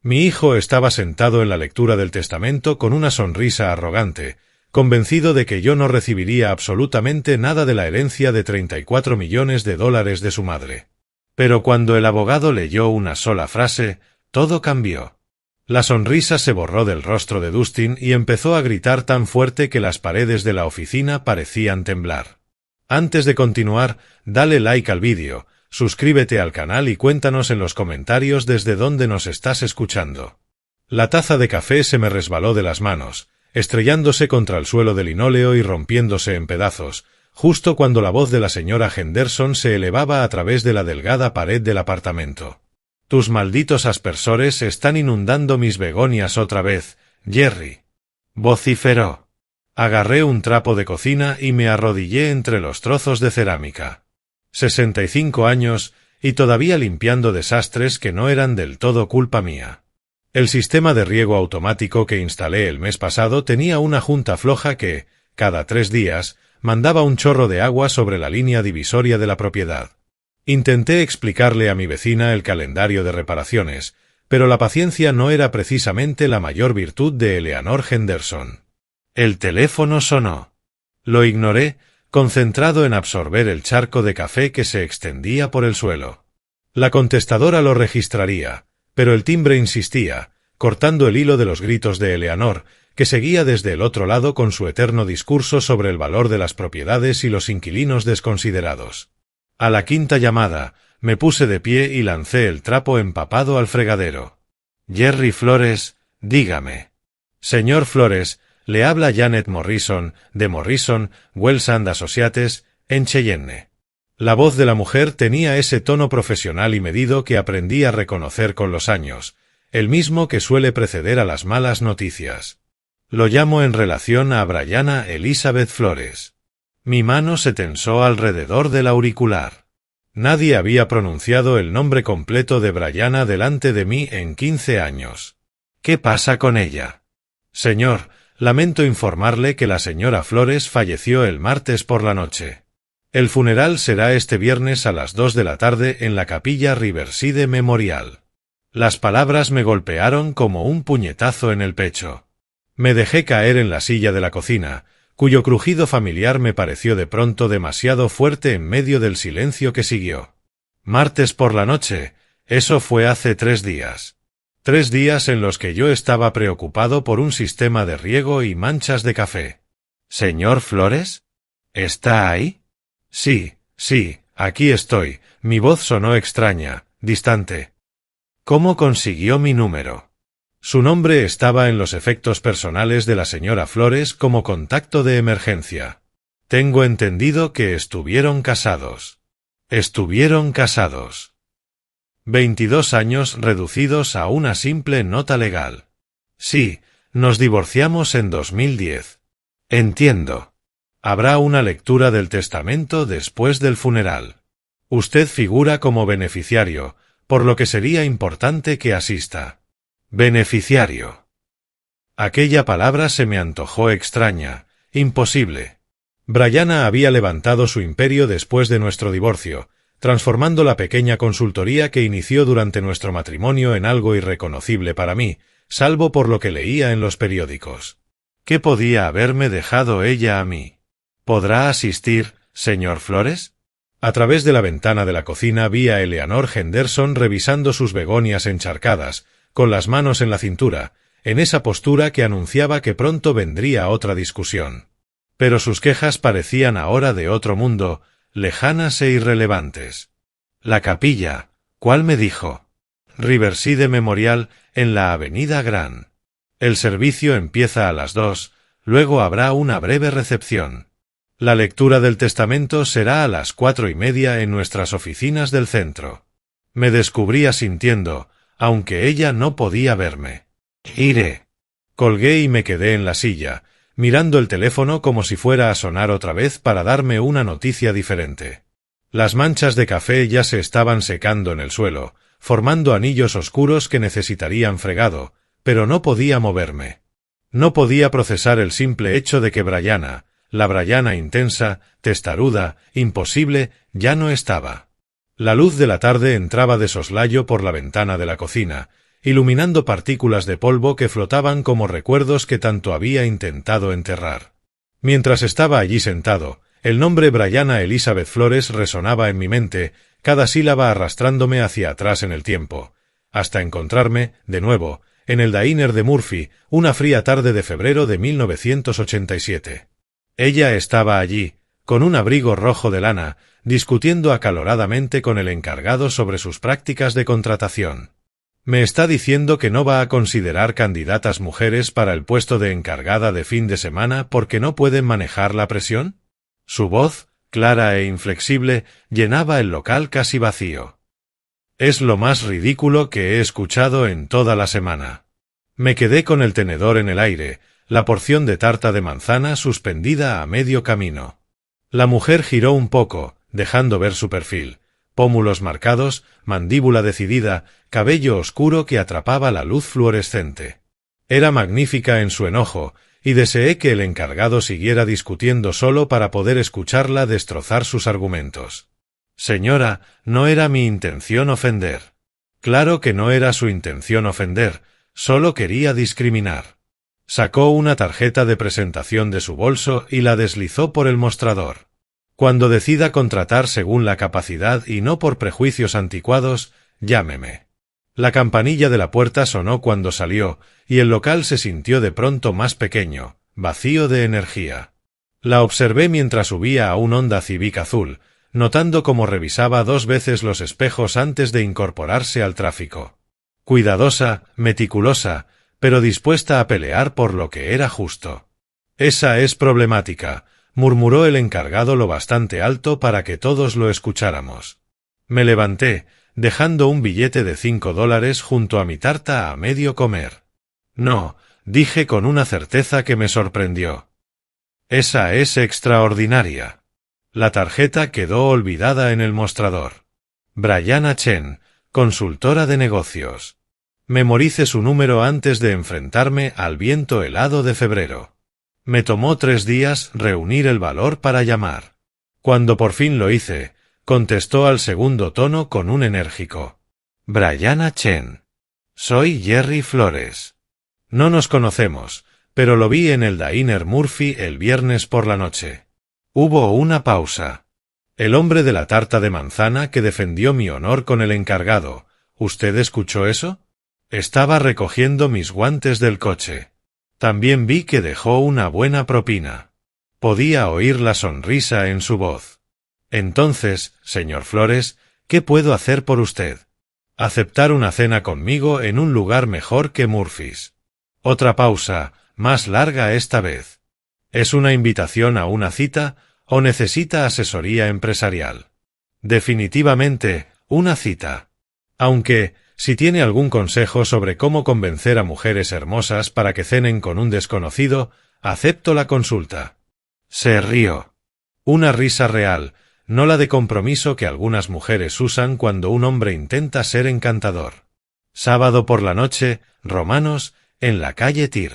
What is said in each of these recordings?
Mi hijo estaba sentado en la lectura del testamento con una sonrisa arrogante, convencido de que yo no recibiría absolutamente nada de la herencia de 34 millones de dólares de su madre. Pero cuando el abogado leyó una sola frase, todo cambió. La sonrisa se borró del rostro de Dustin y empezó a gritar tan fuerte que las paredes de la oficina parecían temblar. Antes de continuar, dale like al vídeo, suscríbete al canal y cuéntanos en los comentarios desde dónde nos estás escuchando. La taza de café se me resbaló de las manos, estrellándose contra el suelo de linóleo y rompiéndose en pedazos, justo cuando la voz de la señora Henderson se elevaba a través de la delgada pared del apartamento. Tus malditos aspersores están inundando mis begonias otra vez, Jerry. Vociferó. Agarré un trapo de cocina y me arrodillé entre los trozos de cerámica. 65 años, y todavía limpiando desastres que no eran del todo culpa mía. El sistema de riego automático que instalé el mes pasado tenía una junta floja que, cada 3 días, mandaba un chorro de agua sobre la línea divisoria de la propiedad. Intenté explicarle a mi vecina el calendario de reparaciones, pero la paciencia no era precisamente la mayor virtud de Eleanor Henderson. El teléfono sonó. Lo ignoré, concentrado en absorber el charco de café que se extendía por el suelo. La contestadora lo registraría, pero el timbre insistía, cortando el hilo de los gritos de Eleanor, que seguía desde el otro lado con su eterno discurso sobre el valor de las propiedades y los inquilinos desconsiderados. A la quinta llamada, me puse de pie y lancé el trapo empapado al fregadero. Jerry Flores, dígame. Señor Flores, le habla Janet Morrison, de Morrison, Wells & Associates, en Cheyenne. La voz de la mujer tenía ese tono profesional y medido que aprendí a reconocer con los años, el mismo que suele preceder a las malas noticias. Lo llamo en relación a Bryana Elizabeth Flores. Mi mano se tensó alrededor del auricular. Nadie había pronunciado el nombre completo de Bryana delante de mí en 15 años. ¿Qué pasa con ella? Señor, lamento informarle que la señora Flores falleció el martes por la noche. El funeral será este viernes a las 2 de la tarde en la capilla Riverside Memorial. Las palabras me golpearon como un puñetazo en el pecho. Me dejé caer en la silla de la cocina, cuyo crujido familiar me pareció de pronto demasiado fuerte en medio del silencio que siguió. Martes por la noche, eso fue hace 3 días. 3 días en los que yo estaba preocupado por un sistema de riego y manchas de café. ¿Señor Flores? ¿Está ahí? Sí, aquí estoy. Mi voz sonó extraña, distante. ¿Cómo consiguió mi número? Su nombre estaba en los efectos personales de la señora Flores como contacto de emergencia. Tengo entendido que estuvieron casados. Estuvieron casados. 22 años reducidos a una simple nota legal. Sí, nos divorciamos en 2010. Entiendo. Habrá una lectura del testamento después del funeral. Usted figura como beneficiario, por lo que sería importante que asista. Beneficiario. Aquella palabra se me antojó extraña, imposible. Bryana había levantado su imperio después de nuestro divorcio, transformando la pequeña consultoría que inició durante nuestro matrimonio en algo irreconocible para mí, salvo por lo que leía en los periódicos. ¿Qué podía haberme dejado ella a mí? ¿Podrá asistir, señor Flores? A través de la ventana de la cocina vi a Eleanor Henderson revisando sus begonias encharcadas, con las manos en la cintura, en esa postura que anunciaba que pronto vendría otra discusión. Pero sus quejas parecían ahora de otro mundo, lejanas e irrelevantes. La capilla, ¿cuál me dijo? Riverside Memorial, en la avenida Grand. El servicio empieza a las 2, luego habrá una breve recepción. La lectura del testamento será a las 4:30 en nuestras oficinas del centro. Me descubrí asintiendo, aunque ella no podía verme. Iré. Colgué y me quedé en la silla, mirando el teléfono como si fuera a sonar otra vez para darme una noticia diferente. Las manchas de café ya se estaban secando en el suelo, formando anillos oscuros que necesitarían fregado, pero no podía moverme. No podía procesar el simple hecho de que Bryana, la Bryana intensa, testaruda, imposible, ya no estaba. La luz de la tarde entraba de soslayo por la ventana de la cocina, iluminando partículas de polvo que flotaban como recuerdos que tanto había intentado enterrar. Mientras estaba allí sentado, el nombre Brianna Elizabeth Flores resonaba en mi mente, cada sílaba arrastrándome hacia atrás en el tiempo, hasta encontrarme, de nuevo, en el diner de Murphy, una fría tarde de febrero de 1987. Ella estaba allí, con un abrigo rojo de lana, discutiendo acaloradamente con el encargado sobre sus prácticas de contratación. ¿Me está diciendo que no va a considerar candidatas mujeres para el puesto de encargada de fin de semana porque no pueden manejar la presión? Su voz, clara e inflexible, llenaba el local casi vacío. Es lo más ridículo que he escuchado en toda la semana. Me quedé con el tenedor en el aire, la porción de tarta de manzana suspendida a medio camino. La mujer giró un poco, dejando ver su perfil. Pómulos marcados, mandíbula decidida, cabello oscuro que atrapaba la luz fluorescente. Era magnífica en su enojo, y deseé que el encargado siguiera discutiendo solo para poder escucharla destrozar sus argumentos. Señora, no era mi intención ofender. Claro que no era su intención ofender, solo quería discriminar. Sacó una tarjeta de presentación de su bolso y la deslizó por el mostrador. Cuando decida contratar según la capacidad y no por prejuicios anticuados, llámeme. La campanilla de la puerta sonó cuando salió, y el local se sintió de pronto más pequeño, vacío de energía. La observé mientras subía a un Honda Civic azul, notando cómo revisaba 2 veces los espejos antes de incorporarse al tráfico. Cuidadosa, meticulosa, pero dispuesta a pelear por lo que era justo. Esa es problemática, murmuró el encargado lo bastante alto para que todos lo escucháramos. Me levanté, dejando un billete de $5 junto a mi tarta a medio comer. No, dije con una certeza que me sorprendió. Esa es extraordinaria. La tarjeta quedó olvidada en el mostrador. Brianna Chen, consultora de negocios. Memorice su número antes de enfrentarme al viento helado de febrero. Me tomó 3 días reunir el valor para llamar. Cuando por fin lo hice, contestó al segundo tono con un enérgico. Brianna Chen. Soy Jerry Flores. No nos conocemos, pero lo vi en el diner Murphy el viernes por la noche. Hubo una pausa. El hombre de la tarta de manzana que defendió mi honor con el encargado. ¿Usted escuchó eso? Estaba recogiendo mis guantes del coche. También vi que dejó una buena propina. Podía oír la sonrisa en su voz. Entonces, señor Flores, ¿qué puedo hacer por usted? Aceptar una cena conmigo en un lugar mejor que Murphy's. Otra pausa, más larga esta vez. ¿Es una invitación a una cita o necesita asesoría empresarial? Definitivamente, una cita. Aunque, si tiene algún consejo sobre cómo convencer a mujeres hermosas para que cenen con un desconocido, acepto la consulta. Se rió. Una risa real, no la de compromiso que algunas mujeres usan cuando un hombre intenta ser encantador. Sábado por la noche, Romanos, en la calle Tir.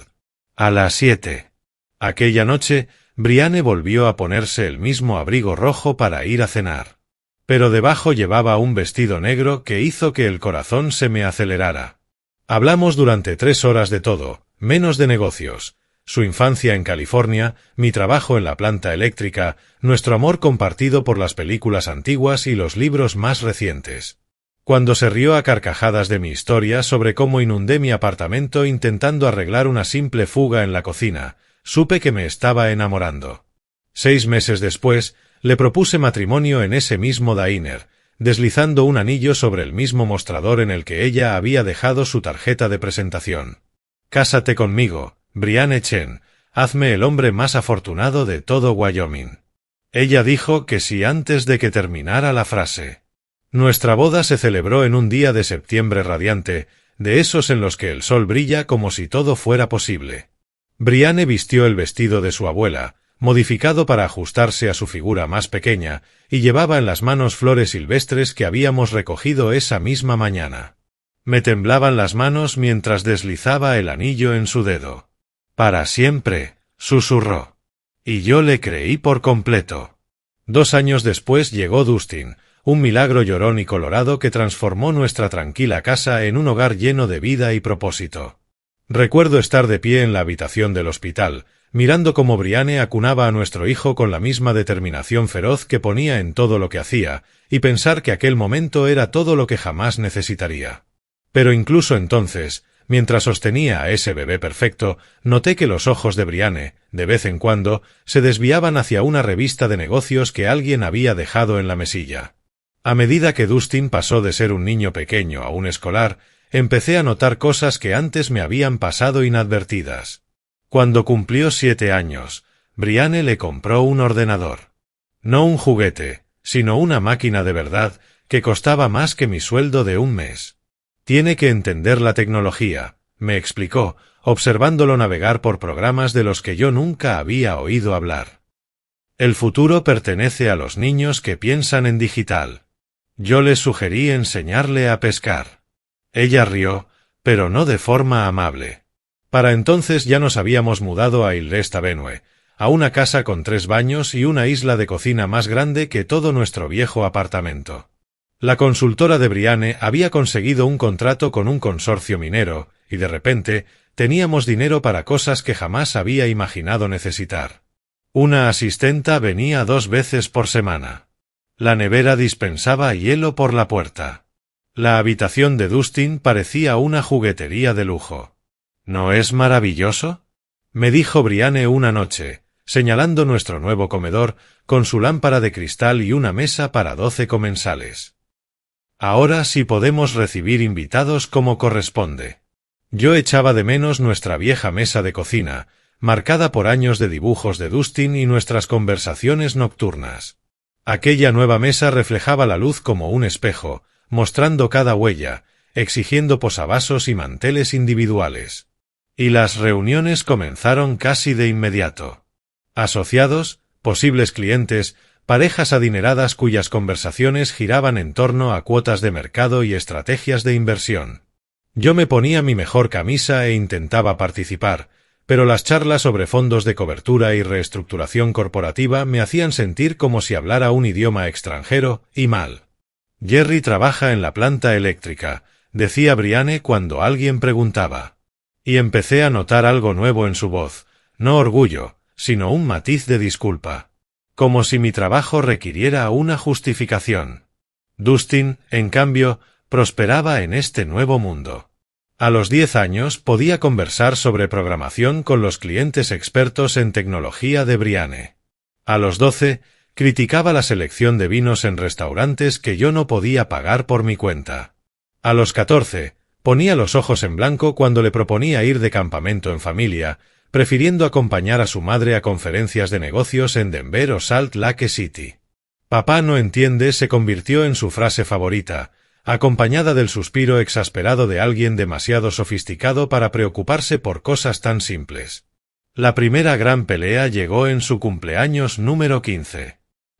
A las 7. Aquella noche, Brianne volvió a ponerse el mismo abrigo rojo para ir a cenar. Pero debajo llevaba un vestido negro que hizo que el corazón se me acelerara. Hablamos durante 3 horas de todo, menos de negocios. Su infancia en California, mi trabajo en la planta eléctrica, nuestro amor compartido por las películas antiguas y los libros más recientes. Cuando se rió a carcajadas de mi historia sobre cómo inundé mi apartamento intentando arreglar una simple fuga en la cocina, supe que me estaba enamorando. 6 meses después, le propuse matrimonio en ese mismo diner, deslizando un anillo sobre el mismo mostrador en el que ella había dejado su tarjeta de presentación. Cásate conmigo, Brianna Chen, hazme el hombre más afortunado de todo Wyoming. Ella dijo que sí antes de que terminara la frase. Nuestra boda se celebró en un día de septiembre radiante, de esos en los que el sol brilla como si todo fuera posible. Brianne vistió el vestido de su abuela, modificado para ajustarse a su figura más pequeña, y llevaba en las manos flores silvestres que habíamos recogido esa misma mañana. Me temblaban las manos mientras deslizaba el anillo en su dedo. Para siempre, susurró. Y yo le creí por completo. 2 años después llegó Dustin, un milagro llorón y colorado que transformó nuestra tranquila casa en un hogar lleno de vida y propósito. Recuerdo estar de pie en la habitación del hospital, mirando cómo Brianne acunaba a nuestro hijo con la misma determinación feroz que ponía en todo lo que hacía, y pensar que aquel momento era todo lo que jamás necesitaría. Pero incluso entonces, mientras sostenía a ese bebé perfecto, noté que los ojos de Brianne, de vez en cuando, se desviaban hacia una revista de negocios que alguien había dejado en la mesilla. A medida que Dustin pasó de ser un niño pequeño a un escolar, empecé a notar cosas que antes me habían pasado inadvertidas. Cuando cumplió 7 años, Brianne le compró un ordenador. No un juguete, sino una máquina de verdad que costaba más que mi sueldo de un mes. Tiene que entender la tecnología, me explicó, observándolo navegar por programas de los que yo nunca había oído hablar. El futuro pertenece a los niños que piensan en digital. Yo le sugerí enseñarle a pescar. Ella rió, pero no de forma amable. Para entonces ya nos habíamos mudado a Illestabennue, a una casa con 3 baños y una isla de cocina más grande que todo nuestro viejo apartamento. La consultora de Brianne había conseguido un contrato con un consorcio minero, y de repente teníamos dinero para cosas que jamás había imaginado necesitar. Una asistenta venía 2 veces por semana. La nevera dispensaba hielo por la puerta. La habitación de Dustin parecía una juguetería de lujo. ¿No es maravilloso?, me dijo Brianne una noche, señalando nuestro nuevo comedor con su lámpara de cristal y una mesa para 12 comensales. Ahora sí podemos recibir invitados como corresponde. Yo echaba de menos nuestra vieja mesa de cocina, marcada por años de dibujos de Dustin y nuestras conversaciones nocturnas. Aquella nueva mesa reflejaba la luz como un espejo, mostrando cada huella, exigiendo posavasos y manteles individuales. Y las reuniones comenzaron casi de inmediato. Asociados, posibles clientes, parejas adineradas cuyas conversaciones giraban en torno a cuotas de mercado y estrategias de inversión. Yo me ponía mi mejor camisa e intentaba participar, pero las charlas sobre fondos de cobertura y reestructuración corporativa me hacían sentir como si hablara un idioma extranjero, y mal. Jerry trabaja en la planta eléctrica, decía Brianne cuando alguien preguntaba. Y empecé a notar algo nuevo en su voz, no orgullo, sino un matiz de disculpa. Como si mi trabajo requiriera una justificación. Dustin, en cambio, prosperaba en este nuevo mundo. A los 10 años podía conversar sobre programación con los clientes expertos en tecnología de Brianne. A los 12, criticaba la selección de vinos en restaurantes que yo no podía pagar por mi cuenta. A los 14, ponía los ojos en blanco cuando le proponía ir de campamento en familia, prefiriendo acompañar a su madre a conferencias de negocios en Denver o Salt Lake City. Papá no entiende se convirtió en su frase favorita, acompañada del suspiro exasperado de alguien demasiado sofisticado para preocuparse por cosas tan simples. La primera gran pelea llegó en su cumpleaños número 15.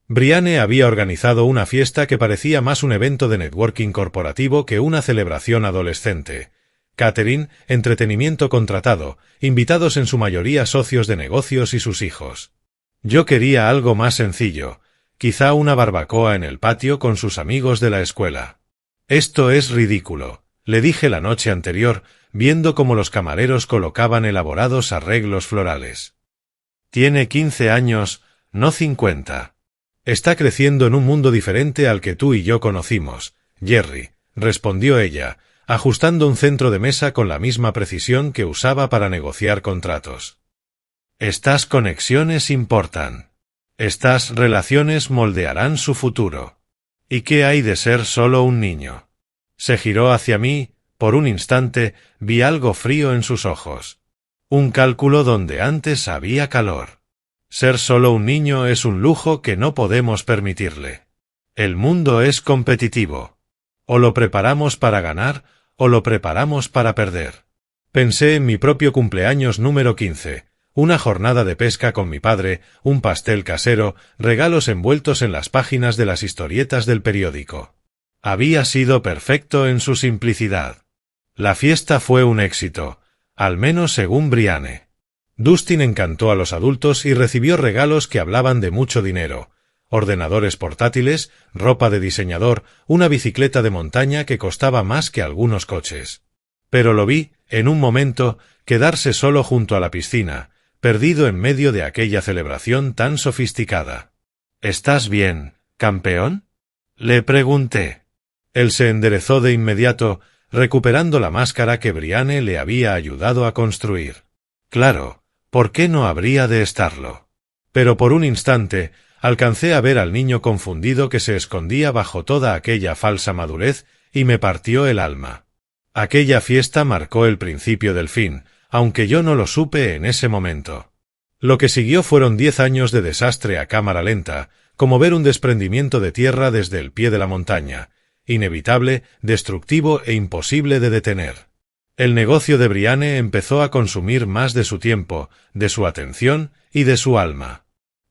Brianne había organizado una fiesta que parecía más un evento de networking corporativo que una celebración adolescente. Catering, entretenimiento contratado, invitados en su mayoría socios de negocios y sus hijos. Yo quería algo más sencillo, quizá una barbacoa en el patio con sus amigos de la escuela. Esto es ridículo, le dije la noche anterior, viendo cómo los camareros colocaban elaborados arreglos florales. Tiene 15 años, no 50. Está creciendo en un mundo diferente al que tú y yo conocimos, Jerry, respondió ella, ajustando un centro de mesa con la misma precisión que usaba para negociar contratos. Estas conexiones importan. Estas relaciones moldearán su futuro. ¿Y qué hay de ser solo un niño? Se giró hacia mí, por un instante, vi algo frío en sus ojos. Un cálculo donde antes había calor. Ser solo un niño es un lujo que no podemos permitirle. El mundo es competitivo. O lo preparamos para ganar, o lo preparamos para perder. Pensé en mi propio cumpleaños número 15. Una jornada de pesca con mi padre, un pastel casero, regalos envueltos en las páginas de las historietas del periódico. Había sido perfecto en su simplicidad. La fiesta fue un éxito, al menos según Brianne. Dustin encantó a los adultos y recibió regalos que hablaban de mucho dinero, ordenadores portátiles, ropa de diseñador, una bicicleta de montaña que costaba más que algunos coches. Pero lo vi, en un momento, quedarse solo junto a la piscina, perdido en medio de aquella celebración tan sofisticada. —¿Estás bien, campeón? —le pregunté. Él se enderezó de inmediato, recuperando la máscara que Brianne le había ayudado a construir. Claro, ¿por qué no habría de estarlo? Pero por un instante, alcancé a ver al niño confundido que se escondía bajo toda aquella falsa madurez y me partió el alma. Aquella fiesta marcó el principio del fin, aunque yo no lo supe en ese momento. Lo que siguió fueron 10 años de desastre a cámara lenta, como ver un desprendimiento de tierra desde el pie de la montaña, inevitable, destructivo e imposible de detener. El negocio de Brianne empezó a consumir más de su tiempo, de su atención y de su alma.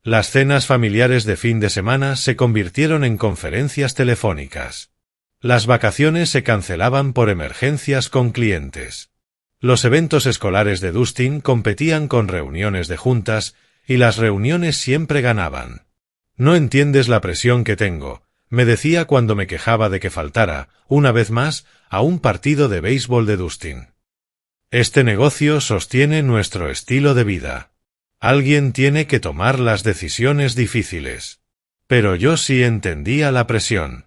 Las cenas familiares de fin de semana se convirtieron en conferencias telefónicas. Las vacaciones se cancelaban por emergencias con clientes. Los eventos escolares de Dustin competían con reuniones de juntas, y las reuniones siempre ganaban. «No entiendes la presión que tengo», me decía cuando me quejaba de que faltara, una vez más, a un partido de béisbol de Dustin. «Este negocio sostiene nuestro estilo de vida. Alguien tiene que tomar las decisiones difíciles». Pero yo sí entendía la presión.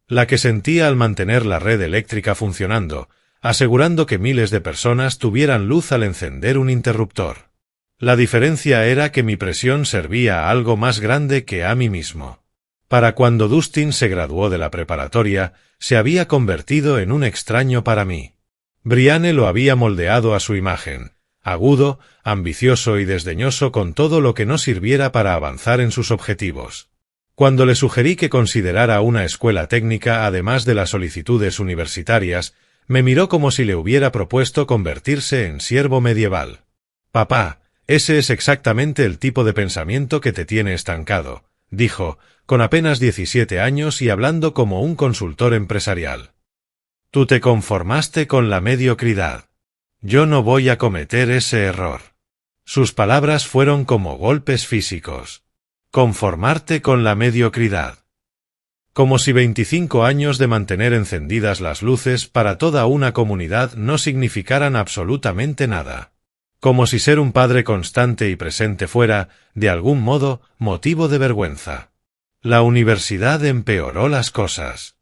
La que sentía al mantener la red eléctrica funcionando, asegurando que miles de personas tuvieran luz al encender un interruptor. La diferencia era que mi presión servía a algo más grande que a mí mismo. Para cuando Dustin se graduó de la preparatoria, se había convertido en un extraño para mí. Brianne lo había moldeado a su imagen, agudo, ambicioso y desdeñoso con todo lo que no sirviera para avanzar en sus objetivos. Cuando le sugerí que considerara una escuela técnica además de las solicitudes universitarias, me miró como si le hubiera propuesto convertirse en siervo medieval. «Papá, ese es exactamente el tipo de pensamiento que te tiene estancado», dijo, con apenas 17 años y hablando como un consultor empresarial. «Tú te conformaste con la mediocridad. Yo no voy a cometer ese error». Sus palabras fueron como golpes físicos. «Conformarte con la mediocridad». Como si 25 años de mantener encendidas las luces para toda una comunidad no significaran absolutamente nada. Como si ser un padre constante y presente fuera, de algún modo, motivo de vergüenza. La universidad empeoró las cosas.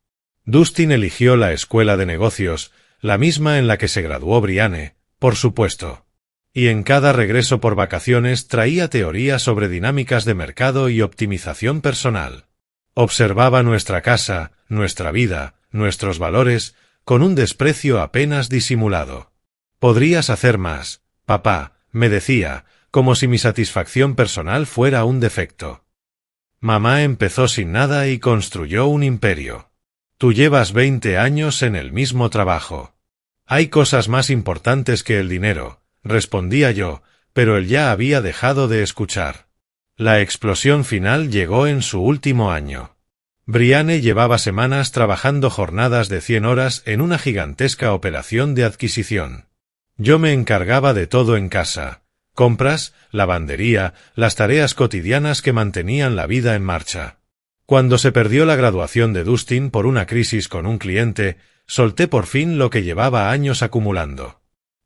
Dustin eligió la escuela de negocios, la misma en la que se graduó Brianne, por supuesto. Y en cada regreso por vacaciones traía teorías sobre dinámicas de mercado y optimización personal. Observaba nuestra casa, nuestra vida, nuestros valores, con un desprecio apenas disimulado. «Podrías hacer más, papá», me decía, como si mi satisfacción personal fuera un defecto. «Mamá empezó sin nada y construyó un imperio. Tú llevas 20 años en el mismo trabajo. Hay cosas más importantes que el dinero», respondía yo, pero él ya había dejado de escuchar. La explosión final llegó en su último año. Brianne llevaba semanas trabajando jornadas de 100 horas en una gigantesca operación de adquisición. Yo me encargaba de todo en casa: compras, lavandería, las tareas cotidianas que mantenían la vida en marcha. Cuando se perdió la graduación de Dustin por una crisis con un cliente, solté por fin lo que llevaba años acumulando.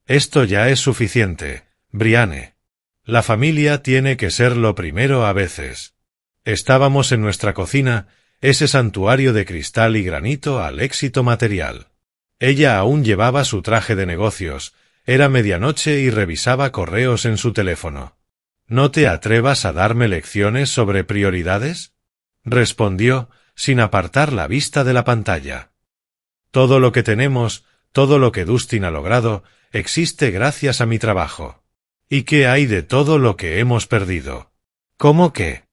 «Esto ya es suficiente, Brianne. La familia tiene que ser lo primero a veces». Estábamos en nuestra cocina, ese santuario de cristal y granito al éxito material. Ella aún llevaba su traje de negocios, era medianoche y revisaba correos en su teléfono. «¿No te atrevas a darme lecciones sobre prioridades?», respondió, sin apartar la vista de la pantalla. «Todo lo que tenemos, todo lo que Dustin ha logrado, existe gracias a mi trabajo. ¿Y qué hay de todo lo que hemos perdido?». «¿Cómo qué?».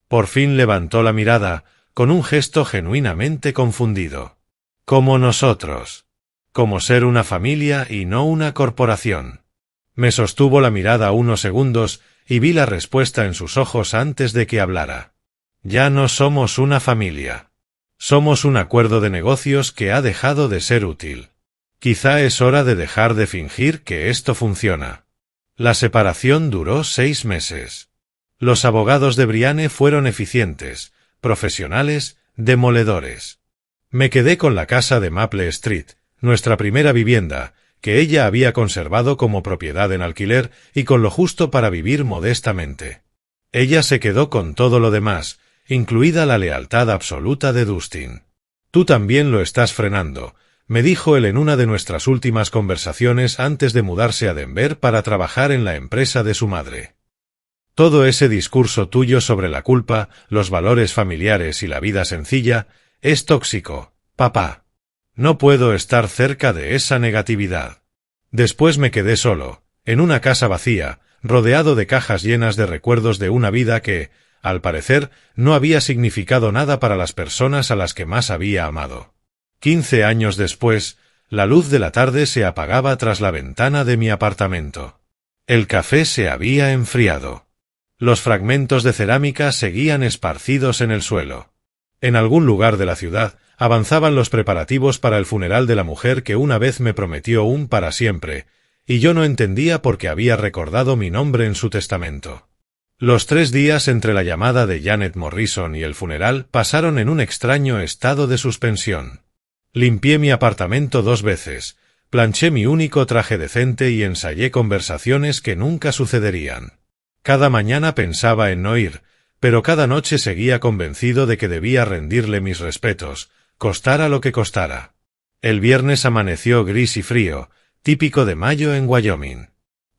Por fin levantó la mirada, con un gesto genuinamente confundido. «Como nosotros. Como ser una familia y no una corporación». Me sostuvo la mirada unos segundos y vi la respuesta en sus ojos antes de que hablara. «Ya no somos una familia. Somos un acuerdo de negocios que ha dejado de ser útil. Quizá es hora de dejar de fingir que esto funciona». La separación duró 6 meses. Los abogados de Brianne fueron eficientes, profesionales, demoledores. Me quedé con la casa de Maple Street, nuestra primera vivienda, que ella había conservado como propiedad en alquiler y con lo justo para vivir modestamente. Ella se quedó con todo lo demás, incluida la lealtad absoluta de Dustin. «Tú también lo estás frenando», me dijo él en una de nuestras últimas conversaciones antes de mudarse a Denver para trabajar en la empresa de su madre. «Todo ese discurso tuyo sobre la culpa, los valores familiares y la vida sencilla es tóxico, papá. No puedo estar cerca de esa negatividad». Después me quedé solo, en una casa vacía, rodeado de cajas llenas de recuerdos de una vida que, al parecer, no había significado nada para las personas a las que más había amado. 15 años después, la luz de la tarde se apagaba tras la ventana de mi apartamento. El café se había enfriado. Los fragmentos de cerámica seguían esparcidos en el suelo. En algún lugar de la ciudad avanzaban los preparativos para el funeral de la mujer que una vez me prometió un para siempre, y yo no entendía por qué había recordado mi nombre en su testamento. Los 3 días entre la llamada de Janet Morrison y el funeral pasaron en un extraño estado de suspensión. Limpié mi apartamento 2 veces, planché mi único traje decente y ensayé conversaciones que nunca sucederían. Cada mañana pensaba en no ir, pero cada noche seguía convencido de que debía rendirle mis respetos, costara lo que costara. El viernes amaneció gris y frío, típico de mayo en Wyoming.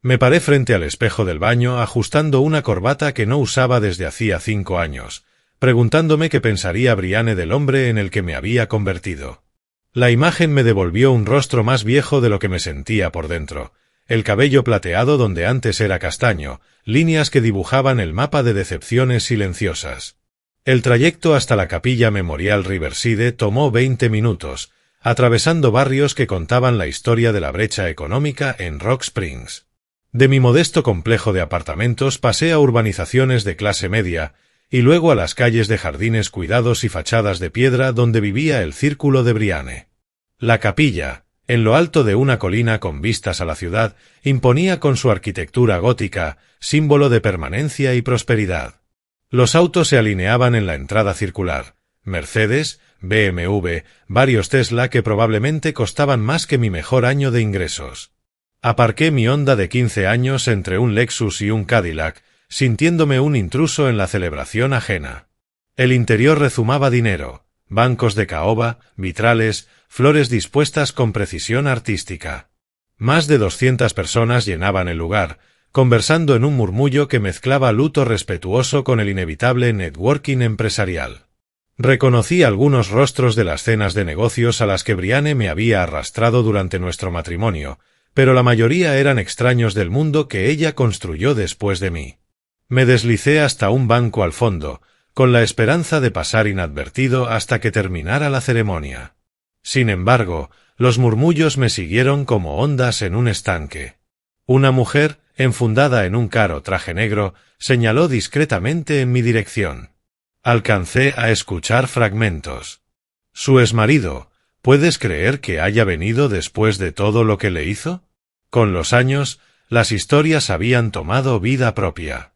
Me paré frente al espejo del baño ajustando una corbata que no usaba desde hacía 5 años, preguntándome qué pensaría Brianne del hombre en el que me había convertido. La imagen me devolvió un rostro más viejo de lo que me sentía por dentro, el cabello plateado donde antes era castaño, líneas que dibujaban el mapa de decepciones silenciosas. El trayecto hasta la capilla Memorial Riverside tomó 20 minutos, atravesando barrios que contaban la historia de la brecha económica en Rock Springs. De mi modesto complejo de apartamentos pasé a urbanizaciones de clase media, y luego a las calles de jardines cuidados y fachadas de piedra donde vivía el círculo de Brianne. La capilla, en lo alto de una colina con vistas a la ciudad, imponía con su arquitectura gótica, símbolo de permanencia y prosperidad. Los autos se alineaban en la entrada circular, Mercedes, BMW, varios Tesla que probablemente costaban más que mi mejor año de ingresos. Aparqué mi Honda de 15 años entre un Lexus y un Cadillac, sintiéndome un intruso en la celebración ajena. El interior rezumaba dinero, bancos de caoba, vitrales, flores dispuestas con precisión artística. Más de 200 personas llenaban el lugar, conversando en un murmullo que mezclaba luto respetuoso con el inevitable networking empresarial. Reconocí algunos rostros de las cenas de negocios a las que Brianne me había arrastrado durante nuestro matrimonio, pero la mayoría eran extraños del mundo que ella construyó después de mí. Me deslicé hasta un banco al fondo, con la esperanza de pasar inadvertido hasta que terminara la ceremonia. Sin embargo, los murmullos me siguieron como ondas en un estanque. Una mujer, enfundada en un caro traje negro, señaló discretamente en mi dirección. Alcancé a escuchar fragmentos. «¿Su exmarido? ¿Puedes creer que haya venido después de todo lo que le hizo?» Con los años, las historias habían tomado vida propia.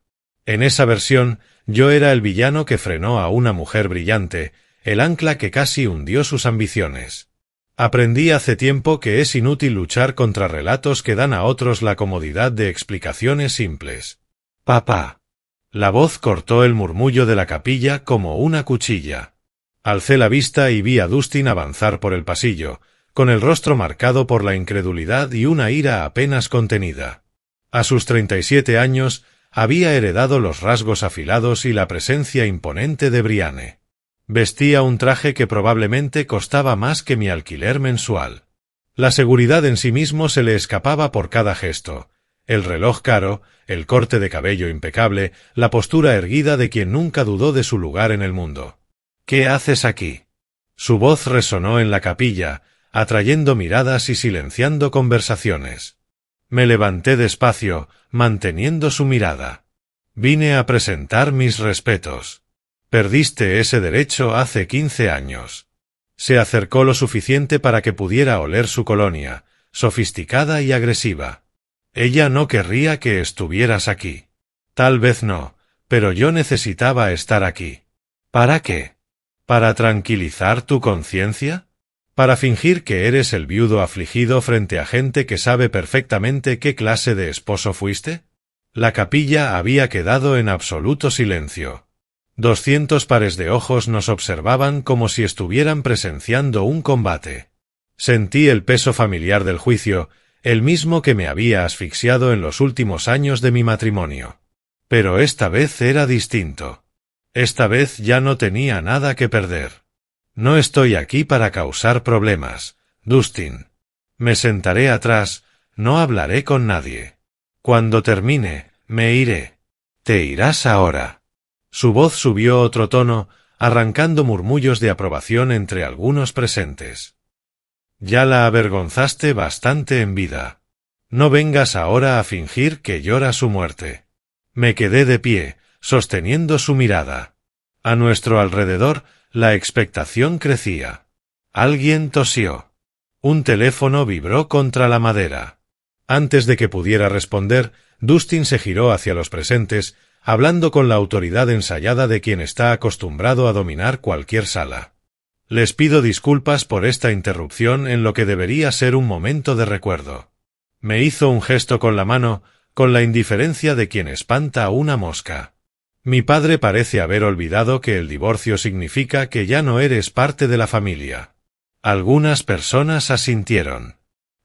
En esa versión, yo era el villano que frenó a una mujer brillante, el ancla que casi hundió sus ambiciones. Aprendí hace tiempo que es inútil luchar contra relatos que dan a otros la comodidad de explicaciones simples. «Papá». La voz cortó el murmullo de la capilla como una cuchilla. Alcé la vista y vi a Dustin avanzar por el pasillo, con el rostro marcado por la incredulidad y una ira apenas contenida. A sus 37 años, había heredado los rasgos afilados y la presencia imponente de Brianne. Vestía un traje que probablemente costaba más que mi alquiler mensual. La seguridad en sí mismo se le escapaba por cada gesto. El reloj caro, el corte de cabello impecable, la postura erguida de quien nunca dudó de su lugar en el mundo. «¿Qué haces aquí?» Su voz resonó en la capilla, atrayendo miradas y silenciando conversaciones. Me levanté despacio, manteniendo su mirada. «Vine a presentar mis respetos. Perdiste ese derecho hace 15 años». Se acercó lo suficiente para que pudiera oler su colonia, sofisticada y agresiva. «Ella no querría que estuvieras aquí». «Tal vez no, pero yo necesitaba estar aquí». ¿Para qué? ¿Para tranquilizar tu conciencia? ¿Para fingir que eres el viudo afligido frente a gente que sabe perfectamente qué clase de esposo fuiste? La capilla había quedado en absoluto silencio. 200 pares de ojos nos observaban como si estuvieran presenciando un combate. Sentí el peso familiar del juicio, el mismo que me había asfixiado en los últimos años de mi matrimonio. Pero esta vez era distinto. Esta vez ya no tenía nada que perder. No estoy aquí para causar problemas, Dustin. Me sentaré atrás, no hablaré con nadie. Cuando termine, me iré. Te irás ahora. Su voz subió otro tono, arrancando murmullos de aprobación entre algunos presentes. Ya la avergonzaste bastante en vida. No vengas ahora a fingir que llora su muerte. Me quedé de pie, sosteniendo su mirada. A nuestro alrededor, la expectación crecía. Alguien tosió. Un teléfono vibró contra la madera. Antes de que pudiera responder, Dustin se giró hacia los presentes, hablando con la autoridad ensayada de quien está acostumbrado a dominar cualquier sala. Les pido disculpas por esta interrupción en lo que debería ser un momento de recuerdo. Me hizo un gesto con la mano, con la indiferencia de quien espanta a una mosca. Mi padre parece haber olvidado que el divorcio significa que ya no eres parte de la familia. Algunas personas asintieron.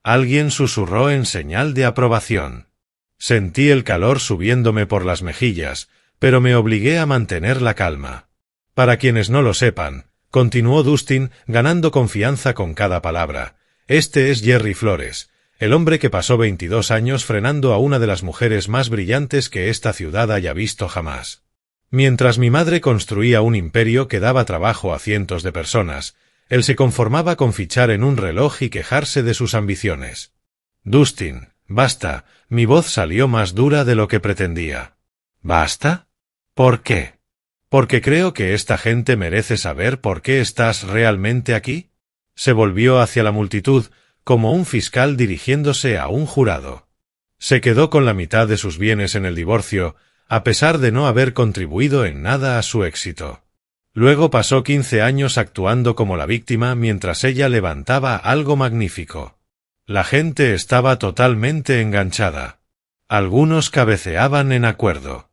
Alguien susurró en señal de aprobación. Sentí el calor subiéndome por las mejillas, pero me obligué a mantener la calma. Para quienes no lo sepan, continuó Dustin, ganando confianza con cada palabra, este es Jerry Flores, el hombre que pasó 22 años frenando a una de las mujeres más brillantes que esta ciudad haya visto jamás. Mientras mi madre construía un imperio que daba trabajo a cientos de personas, él se conformaba con fichar en un reloj y quejarse de sus ambiciones. Dustin, basta, mi voz salió más dura de lo que pretendía. ¿Basta? ¿Por qué? ¿Porque creo que esta gente merece saber por qué estás realmente aquí? Se volvió hacia la multitud, como un fiscal dirigiéndose a un jurado. Se quedó con la mitad de sus bienes en el divorcio, a pesar de no haber contribuido en nada a su éxito. Luego pasó 15 años actuando como la víctima mientras ella levantaba algo magnífico. La gente estaba totalmente enganchada. Algunos cabeceaban en acuerdo.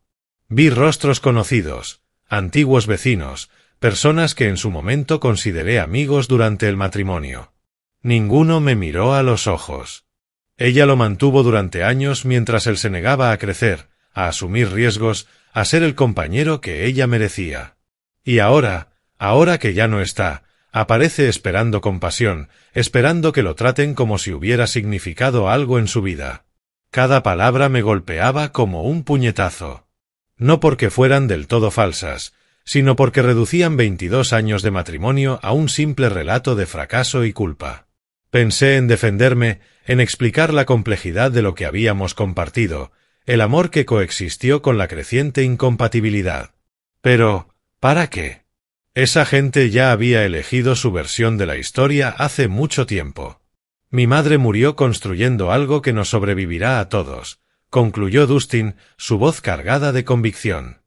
Vi rostros conocidos, antiguos vecinos, personas que en su momento consideré amigos durante el matrimonio. Ninguno me miró a los ojos. Ella lo mantuvo durante años mientras él se negaba a crecer, a asumir riesgos, a ser el compañero que ella merecía. Y ahora que ya no está, aparece esperando compasión, esperando que lo traten como si hubiera significado algo en su vida. Cada palabra me golpeaba como un puñetazo. No porque fueran del todo falsas, sino porque reducían 22 años de matrimonio a un simple relato de fracaso y culpa. Pensé en defenderme, en explicar la complejidad de lo que habíamos compartido, el amor que coexistió con la creciente incompatibilidad. Pero, ¿para qué? Esa gente ya había elegido su versión de la historia hace mucho tiempo. Mi madre murió construyendo algo que nos sobrevivirá a todos, concluyó Dustin, su voz cargada de convicción.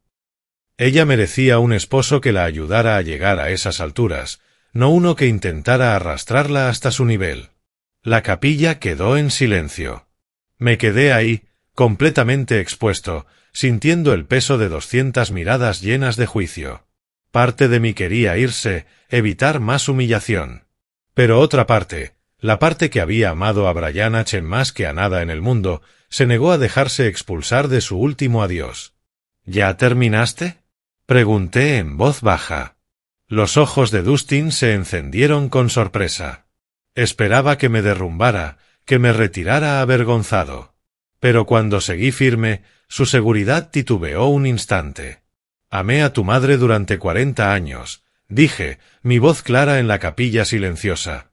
Ella merecía un esposo que la ayudara a llegar a esas alturas, no uno que intentara arrastrarla hasta su nivel. La capilla quedó en silencio. Me quedé ahí, completamente expuesto, sintiendo el peso de 200 miradas llenas de juicio. Parte de mí quería irse, evitar más humillación. Pero otra parte, la parte que había amado a Brian H. más que a nada en el mundo, se negó a dejarse expulsar de su último adiós. ¿Ya terminaste? Pregunté en voz baja. Los ojos de Dustin se encendieron con sorpresa. Esperaba que me derrumbara, que me retirara avergonzado. Pero cuando seguí firme, su seguridad titubeó un instante. Amé a tu madre durante 40 años, dije, mi voz clara en la capilla silenciosa.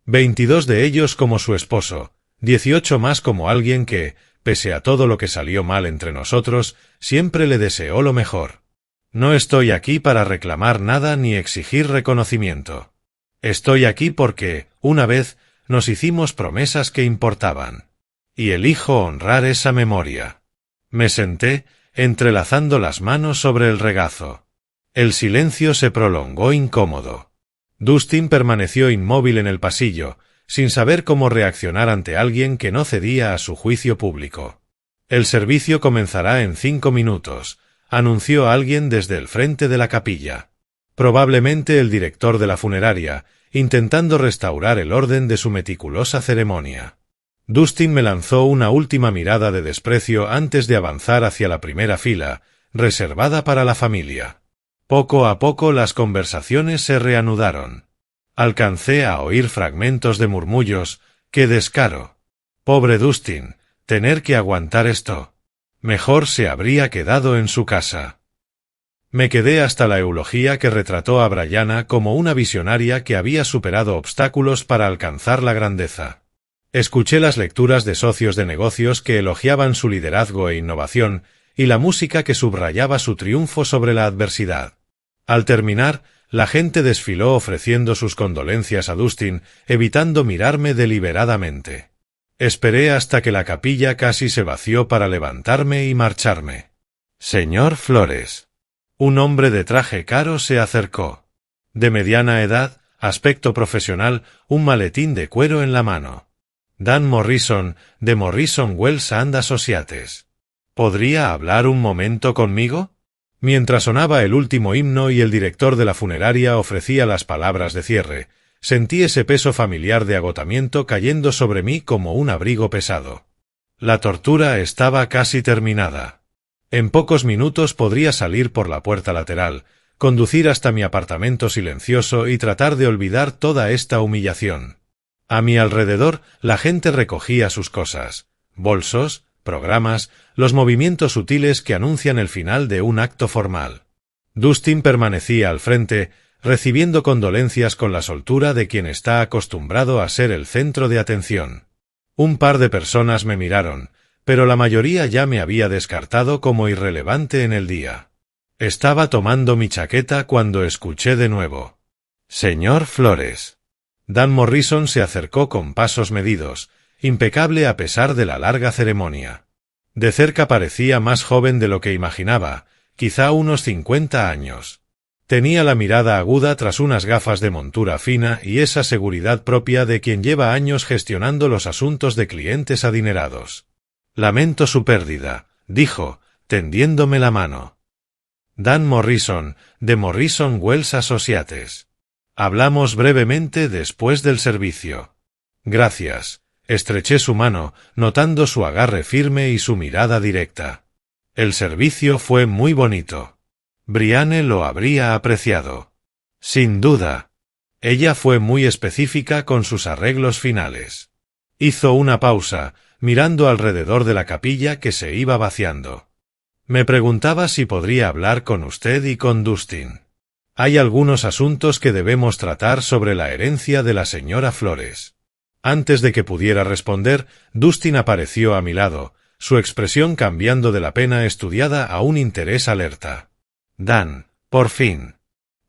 22 de ellos como su esposo, 18 más como alguien que, pese a todo lo que salió mal entre nosotros, siempre le deseó lo mejor. No estoy aquí para reclamar nada ni exigir reconocimiento. Estoy aquí porque, una vez, nos hicimos promesas que importaban. Y elijo honrar esa memoria. Me senté, entrelazando las manos sobre el regazo. El silencio se prolongó incómodo. Dustin permaneció inmóvil en el pasillo, sin saber cómo reaccionar ante alguien que no cedía a su juicio público. El servicio comenzará en 5 minutos, anunció alguien desde el frente de la capilla. Probablemente el director de la funeraria, intentando restaurar el orden de su meticulosa ceremonia. Dustin me lanzó una última mirada de desprecio antes de avanzar hacia la primera fila, reservada para la familia. Poco a poco las conversaciones se reanudaron. Alcancé a oír fragmentos de murmullos. ¡Qué descaro! Pobre Dustin, tener que aguantar esto. Mejor se habría quedado en su casa. Me quedé hasta la eulogía que retrató a Brianna como una visionaria que había superado obstáculos para alcanzar la grandeza. Escuché las lecturas de socios de negocios que elogiaban su liderazgo e innovación y la música que subrayaba su triunfo sobre la adversidad. Al terminar, la gente desfiló ofreciendo sus condolencias a Dustin, evitando mirarme deliberadamente. Esperé hasta que la capilla casi se vació para levantarme y marcharme. Señor Flores. Un hombre de traje caro se acercó. De mediana edad, aspecto profesional, un maletín de cuero en la mano. Dan Morrison, de Morrison Wells and Associates. ¿Podría hablar un momento conmigo? Mientras sonaba el último himno y el director de la funeraria ofrecía las palabras de cierre, sentí ese peso familiar de agotamiento cayendo sobre mí como un abrigo pesado. La tortura estaba casi terminada. En pocos minutos podría salir por la puerta lateral, conducir hasta mi apartamento silencioso y tratar de olvidar toda esta humillación. A mi alrededor, la gente recogía sus cosas, bolsos, programas, los movimientos sutiles que anuncian el final de un acto formal. Dustin permanecía al frente, recibiendo condolencias con la soltura de quien está acostumbrado a ser el centro de atención. Un par de personas me miraron, pero la mayoría ya me había descartado como irrelevante en el día. Estaba tomando mi chaqueta cuando escuché de nuevo. Señor Flores. Dan Morrison se acercó con pasos medidos, impecable a pesar de la larga ceremonia. De cerca parecía más joven de lo que imaginaba, quizá unos 50 años. Tenía la mirada aguda tras unas gafas de montura fina y esa seguridad propia de quien lleva años gestionando los asuntos de clientes adinerados. Lamento su pérdida, dijo, tendiéndome la mano. Dan Morrison, de Morrison Wells Associates. Hablamos brevemente después del servicio. Gracias. Estreché su mano, notando su agarre firme y su mirada directa. El servicio fue muy bonito. Brianne lo habría apreciado. Sin duda. Ella fue muy específica con sus arreglos finales. Hizo una pausa, mirando alrededor de la capilla que se iba vaciando. Me preguntaba si podría hablar con usted y con Dustin. Hay algunos asuntos que debemos tratar sobre la herencia de la señora Flores. Antes de que pudiera responder, Dustin apareció a mi lado, su expresión cambiando de la pena estudiada a un interés alerta. Dan, por fin.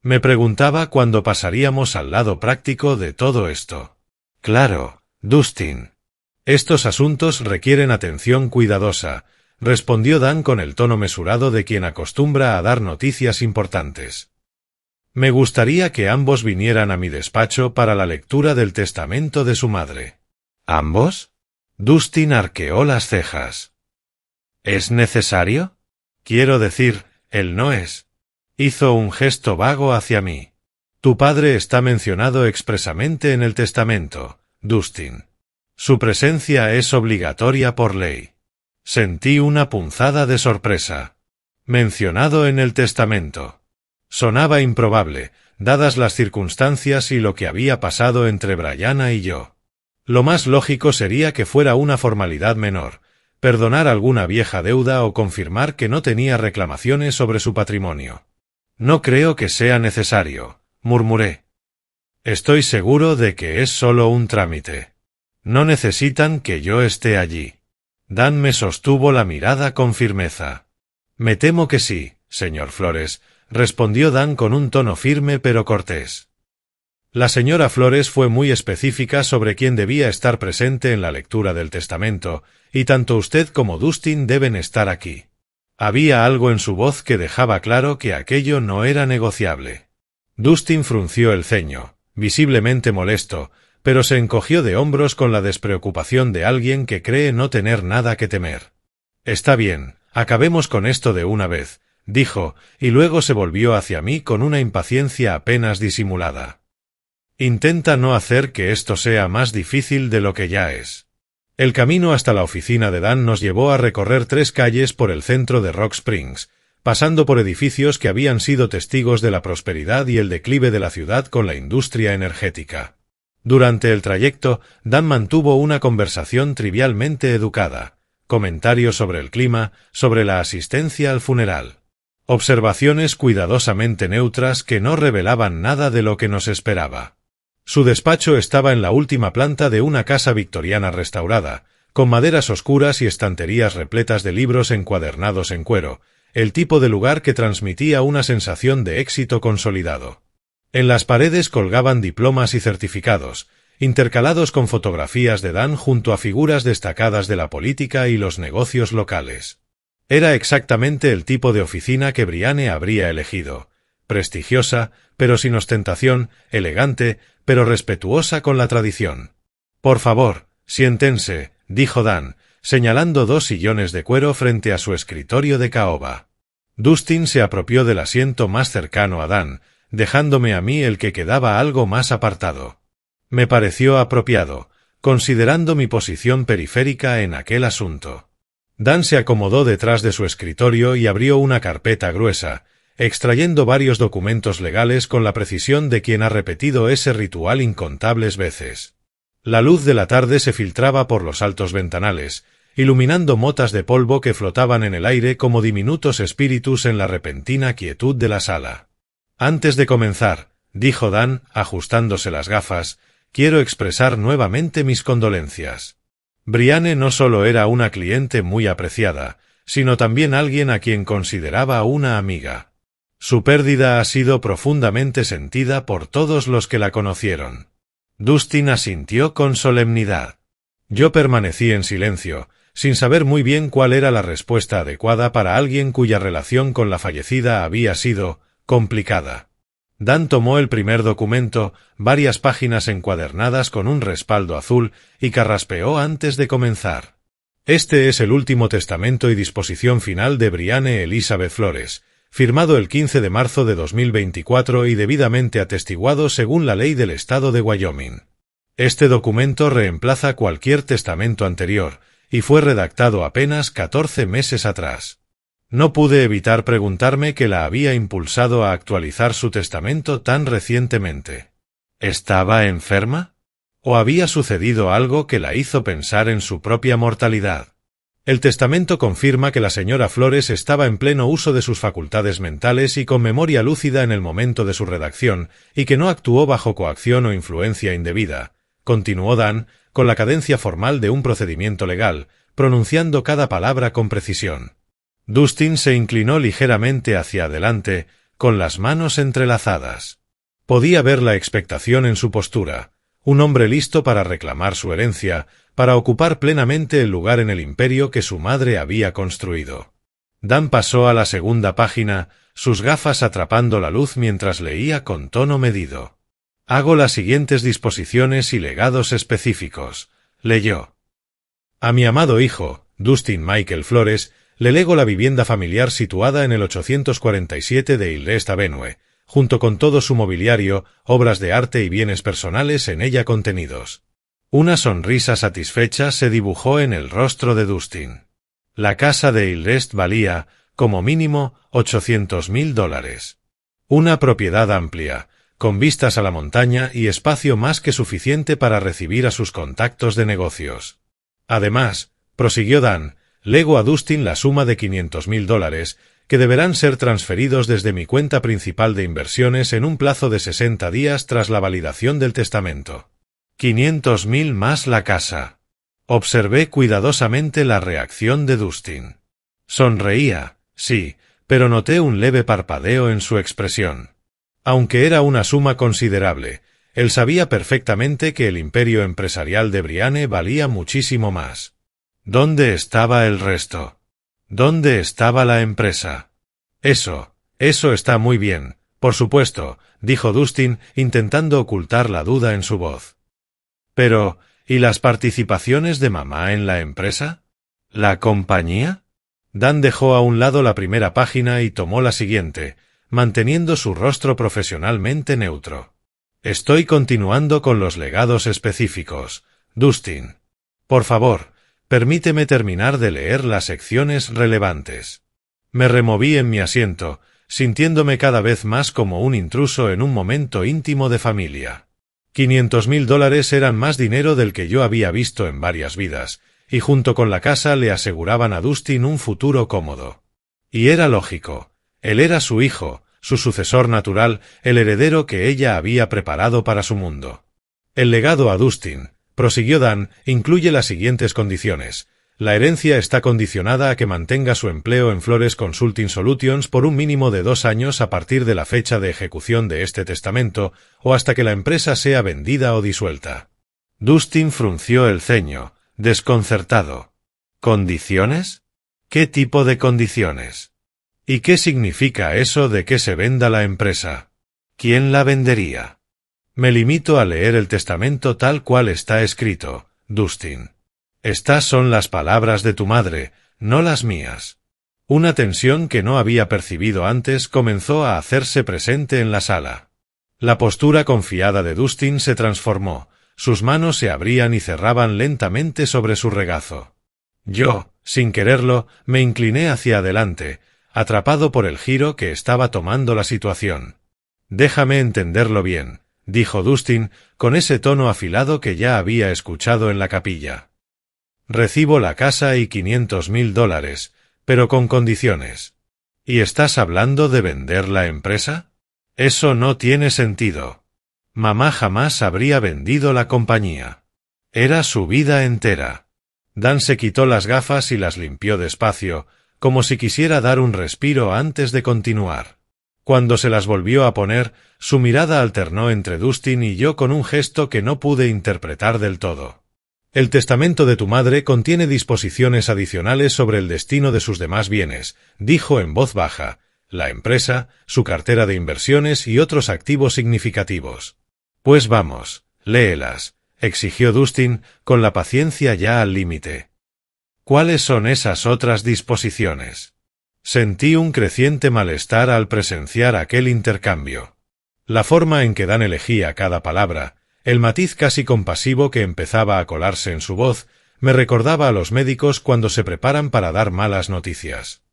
Me preguntaba cuándo pasaríamos al lado práctico de todo esto. Claro, Dustin. Estos asuntos requieren atención cuidadosa, respondió Dan con el tono mesurado de quien acostumbra a dar noticias importantes. Me gustaría que ambos vinieran a mi despacho para la lectura del testamento de su madre. ¿Ambos? Dustin arqueó las cejas. ¿Es necesario? Quiero decir, él no es. Hizo un gesto vago hacia mí. Tu padre está mencionado expresamente en el testamento, Dustin. Su presencia es obligatoria por ley. Sentí una punzada de sorpresa. Mencionado en el testamento. Sonaba improbable, dadas las circunstancias y lo que había pasado entre Brianna y yo. Lo más lógico sería que fuera una formalidad menor, perdonar alguna vieja deuda o confirmar que no tenía reclamaciones sobre su patrimonio. No creo que sea necesario, murmuré. Estoy seguro de que es solo un trámite. No necesitan que yo esté allí. Dan me sostuvo la mirada con firmeza. Me temo que sí, señor Flores, respondió Dan con un tono firme pero cortés. La señora Flores fue muy específica sobre quién debía estar presente en la lectura del testamento, y tanto usted como Dustin deben estar aquí. Había algo en su voz que dejaba claro que aquello no era negociable. Dustin frunció el ceño, visiblemente molesto, pero se encogió de hombros con la despreocupación de alguien que cree no tener nada que temer. «Está bien, acabemos con esto de una vez», dijo, y luego se volvió hacia mí con una impaciencia apenas disimulada. «Intenta no hacer que esto sea más difícil de lo que ya es». El camino hasta la oficina de Dan nos llevó a recorrer 3 calles por el centro de Rock Springs, pasando por edificios que habían sido testigos de la prosperidad y el declive de la ciudad con la industria energética. Durante el trayecto, Dan mantuvo una conversación trivialmente educada, comentarios sobre el clima, sobre la asistencia al funeral, observaciones cuidadosamente neutras que no revelaban nada de lo que nos esperaba. Su despacho estaba en la última planta de una casa victoriana restaurada, con maderas oscuras y estanterías repletas de libros encuadernados en cuero, el tipo de lugar que transmitía una sensación de éxito consolidado. En las paredes colgaban diplomas y certificados, intercalados con fotografías de Dan junto a figuras destacadas de la política y los negocios locales. Era exactamente el tipo de oficina que Brianne habría elegido, prestigiosa, pero sin ostentación, elegante, pero respetuosa con la tradición. «Por favor, siéntense», dijo Dan, señalando 2 sillones de cuero frente a su escritorio de caoba. Dustin se apropió del asiento más cercano a Dan, dejándome a mí el que quedaba algo más apartado. Me pareció apropiado, considerando mi posición periférica en aquel asunto. Dan se acomodó detrás de su escritorio y abrió una carpeta gruesa, extrayendo varios documentos legales con la precisión de quien ha repetido ese ritual incontables veces. La luz de la tarde se filtraba por los altos ventanales, iluminando motas de polvo que flotaban en el aire como diminutos espíritus en la repentina quietud de la sala. «Antes de comenzar», dijo Dan, ajustándose las gafas, «quiero expresar nuevamente mis condolencias. Brianne no solo era una cliente muy apreciada, sino también alguien a quien consideraba una amiga. Su pérdida ha sido profundamente sentida por todos los que la conocieron». Dustin asintió con solemnidad. Yo permanecí en silencio, sin saber muy bien cuál era la respuesta adecuada para alguien cuya relación con la fallecida había sido complicada. Dan tomó el primer documento, varias páginas encuadernadas con un respaldo azul, y carraspeó antes de comenzar. «Este es el último testamento y disposición final de Brianne Elizabeth Flores, firmado el 15 de marzo de 2024 y debidamente atestiguado según la ley del estado de Wyoming. Este documento reemplaza cualquier testamento anterior, y fue redactado apenas 14 meses atrás». No pude evitar preguntarme qué la había impulsado a actualizar su testamento tan recientemente. ¿Estaba enferma? ¿O había sucedido algo que la hizo pensar en su propia mortalidad? El testamento confirma que la señora Flores estaba en pleno uso de sus facultades mentales y con memoria lúcida en el momento de su redacción, y que no actuó bajo coacción o influencia indebida, continuó Dan, con la cadencia formal de un procedimiento legal, pronunciando cada palabra con precisión. Dustin se inclinó ligeramente hacia adelante, con las manos entrelazadas. Podía ver la expectación en su postura, un hombre listo para reclamar su herencia, para ocupar plenamente el lugar en el imperio que su madre había construido. Dan pasó a la segunda página, sus gafas atrapando la luz mientras leía con tono medido. «Hago las siguientes disposiciones y legados específicos», leyó. «A mi amado hijo, Dustin Michael Flores, le lego la vivienda familiar situada en el 847 de Hillcrest Avenue, junto con todo su mobiliario, obras de arte y bienes personales en ella contenidos». Una sonrisa satisfecha se dibujó en el rostro de Dustin. La casa de Hillcrest valía, como mínimo, $800,000. Una propiedad amplia, con vistas a la montaña y espacio más que suficiente para recibir a sus contactos de negocios. Además, prosiguió Dan, lego a Dustin la suma de $500,000, que deberán ser transferidos desde mi cuenta principal de inversiones en un plazo de 60 días tras la validación del testamento. 500,000 más la casa. Observé cuidadosamente la reacción de Dustin. Sonreía, sí, pero noté un leve parpadeo en su expresión. Aunque era una suma considerable, él sabía perfectamente que el imperio empresarial de Brianne valía muchísimo más. ¿Dónde estaba el resto? ¿Dónde estaba la empresa? Eso está muy bien, por supuesto, dijo Dustin, intentando ocultar la duda en su voz. Pero, ¿y las participaciones de mamá en la empresa? ¿La compañía? Dan dejó a un lado la primera página y tomó la siguiente, manteniendo su rostro profesionalmente neutro. Estoy continuando con los legados específicos. Dustin. Por favor, permíteme terminar de leer las secciones relevantes. Me removí en mi asiento, sintiéndome cada vez más como un intruso en un momento íntimo de familia. $500,000 eran más dinero del que yo había visto en varias vidas, y junto con la casa le aseguraban a Dustin un futuro cómodo. Y era lógico. Él era su hijo, su sucesor natural, el heredero que ella había preparado para su mundo. El legado a Dustin, prosiguió Dan, incluye las siguientes condiciones. La herencia está condicionada a que mantenga su empleo en Flores Consulting Solutions por un mínimo de 2 años a partir de la fecha de ejecución de este testamento o hasta que la empresa sea vendida o disuelta. Dustin frunció el ceño, desconcertado. ¿Condiciones? ¿Qué tipo de condiciones? ¿Y qué significa eso de que se venda la empresa? ¿Quién la vendería? Me limito a leer el testamento tal cual está escrito, Dustin. Estas son las palabras de tu madre, no las mías. Una tensión que no había percibido antes comenzó a hacerse presente en la sala. La postura confiada de Dustin se transformó, sus manos se abrían y cerraban lentamente sobre su regazo. Yo, sin quererlo, me incliné hacia adelante, atrapado por el giro que estaba tomando la situación. Déjame entenderlo bien, dijo Dustin, con ese tono afilado que ya había escuchado en la capilla. Recibo la casa y $500,000, pero con condiciones. ¿Y estás hablando de vender la empresa? Eso no tiene sentido. Mamá jamás habría vendido la compañía. Era su vida entera. Dan se quitó las gafas y las limpió despacio, como si quisiera dar un respiro antes de continuar. Cuando se las volvió a poner, su mirada alternó entre Dustin y yo con un gesto que no pude interpretar del todo. El testamento de tu madre contiene disposiciones adicionales sobre el destino de sus demás bienes, dijo en voz baja, la empresa, su cartera de inversiones y otros activos significativos. Pues vamos, léelas, exigió Dustin, con la paciencia ya al límite. ¿Cuáles son esas otras disposiciones? Sentí un creciente malestar al presenciar aquel intercambio. La forma en que Dan elegía cada palabra, el matiz casi compasivo que empezaba a colarse en su voz, me recordaba a los médicos cuando se preparan para dar malas noticias.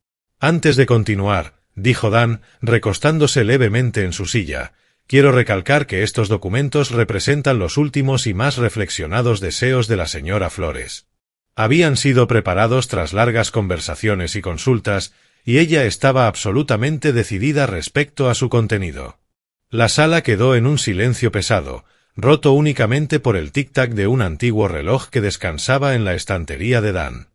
Antes de continuar, dijo Dan, recostándose levemente en su silla, quiero recalcar que estos documentos representan los últimos y más reflexionados deseos de la señora Flores. Habían sido preparados tras largas conversaciones y consultas, y ella estaba absolutamente decidida respecto a su contenido. La sala quedó en un silencio pesado, roto únicamente por el tic-tac de un antiguo reloj que descansaba en la estantería de Dan.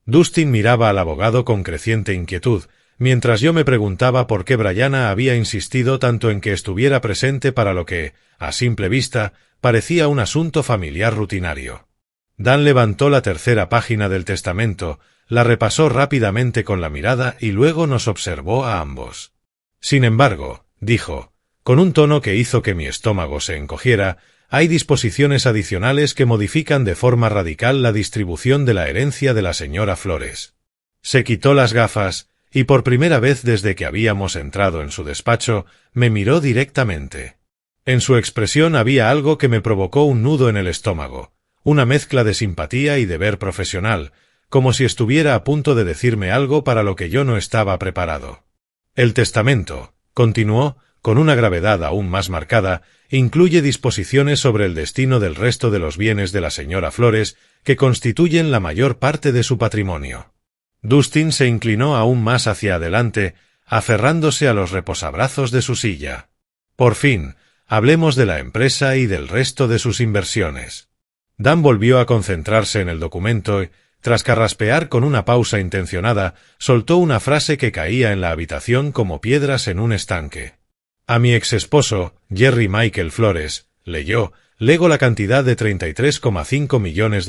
Dustin miraba al abogado con creciente inquietud, mientras yo me preguntaba por qué Brianna había insistido tanto en que estuviera presente para lo que, a simple vista, parecía un asunto familiar rutinario. Dan levantó la tercera página del testamento, la repasó rápidamente con la mirada y luego nos observó a ambos. Sin embargo, dijo, con un tono que hizo que mi estómago se encogiera, hay disposiciones adicionales que modifican de forma radical la distribución de la herencia de la señora Flores. Se quitó las gafas, y por primera vez desde que habíamos entrado en su despacho, me miró directamente. En su expresión había algo que me provocó un nudo en el estómago, una mezcla de simpatía y deber profesional, como si estuviera a punto de decirme algo para lo que yo no estaba preparado. El testamento, continuó, con una gravedad aún más marcada, incluye disposiciones sobre el destino del resto de los bienes de la señora Flores, que constituyen la mayor parte de su patrimonio. Dustin se inclinó aún más hacia adelante, aferrándose a los reposabrazos de su silla. Por fin, hablemos de la empresa y del resto de sus inversiones. Dan volvió a concentrarse en el documento y, tras carraspear con una pausa intencionada, soltó una frase que caía en la habitación como piedras en un estanque. A mi exesposo, Jerry Michael Flores, leyó, lego la cantidad de $33,5 millones,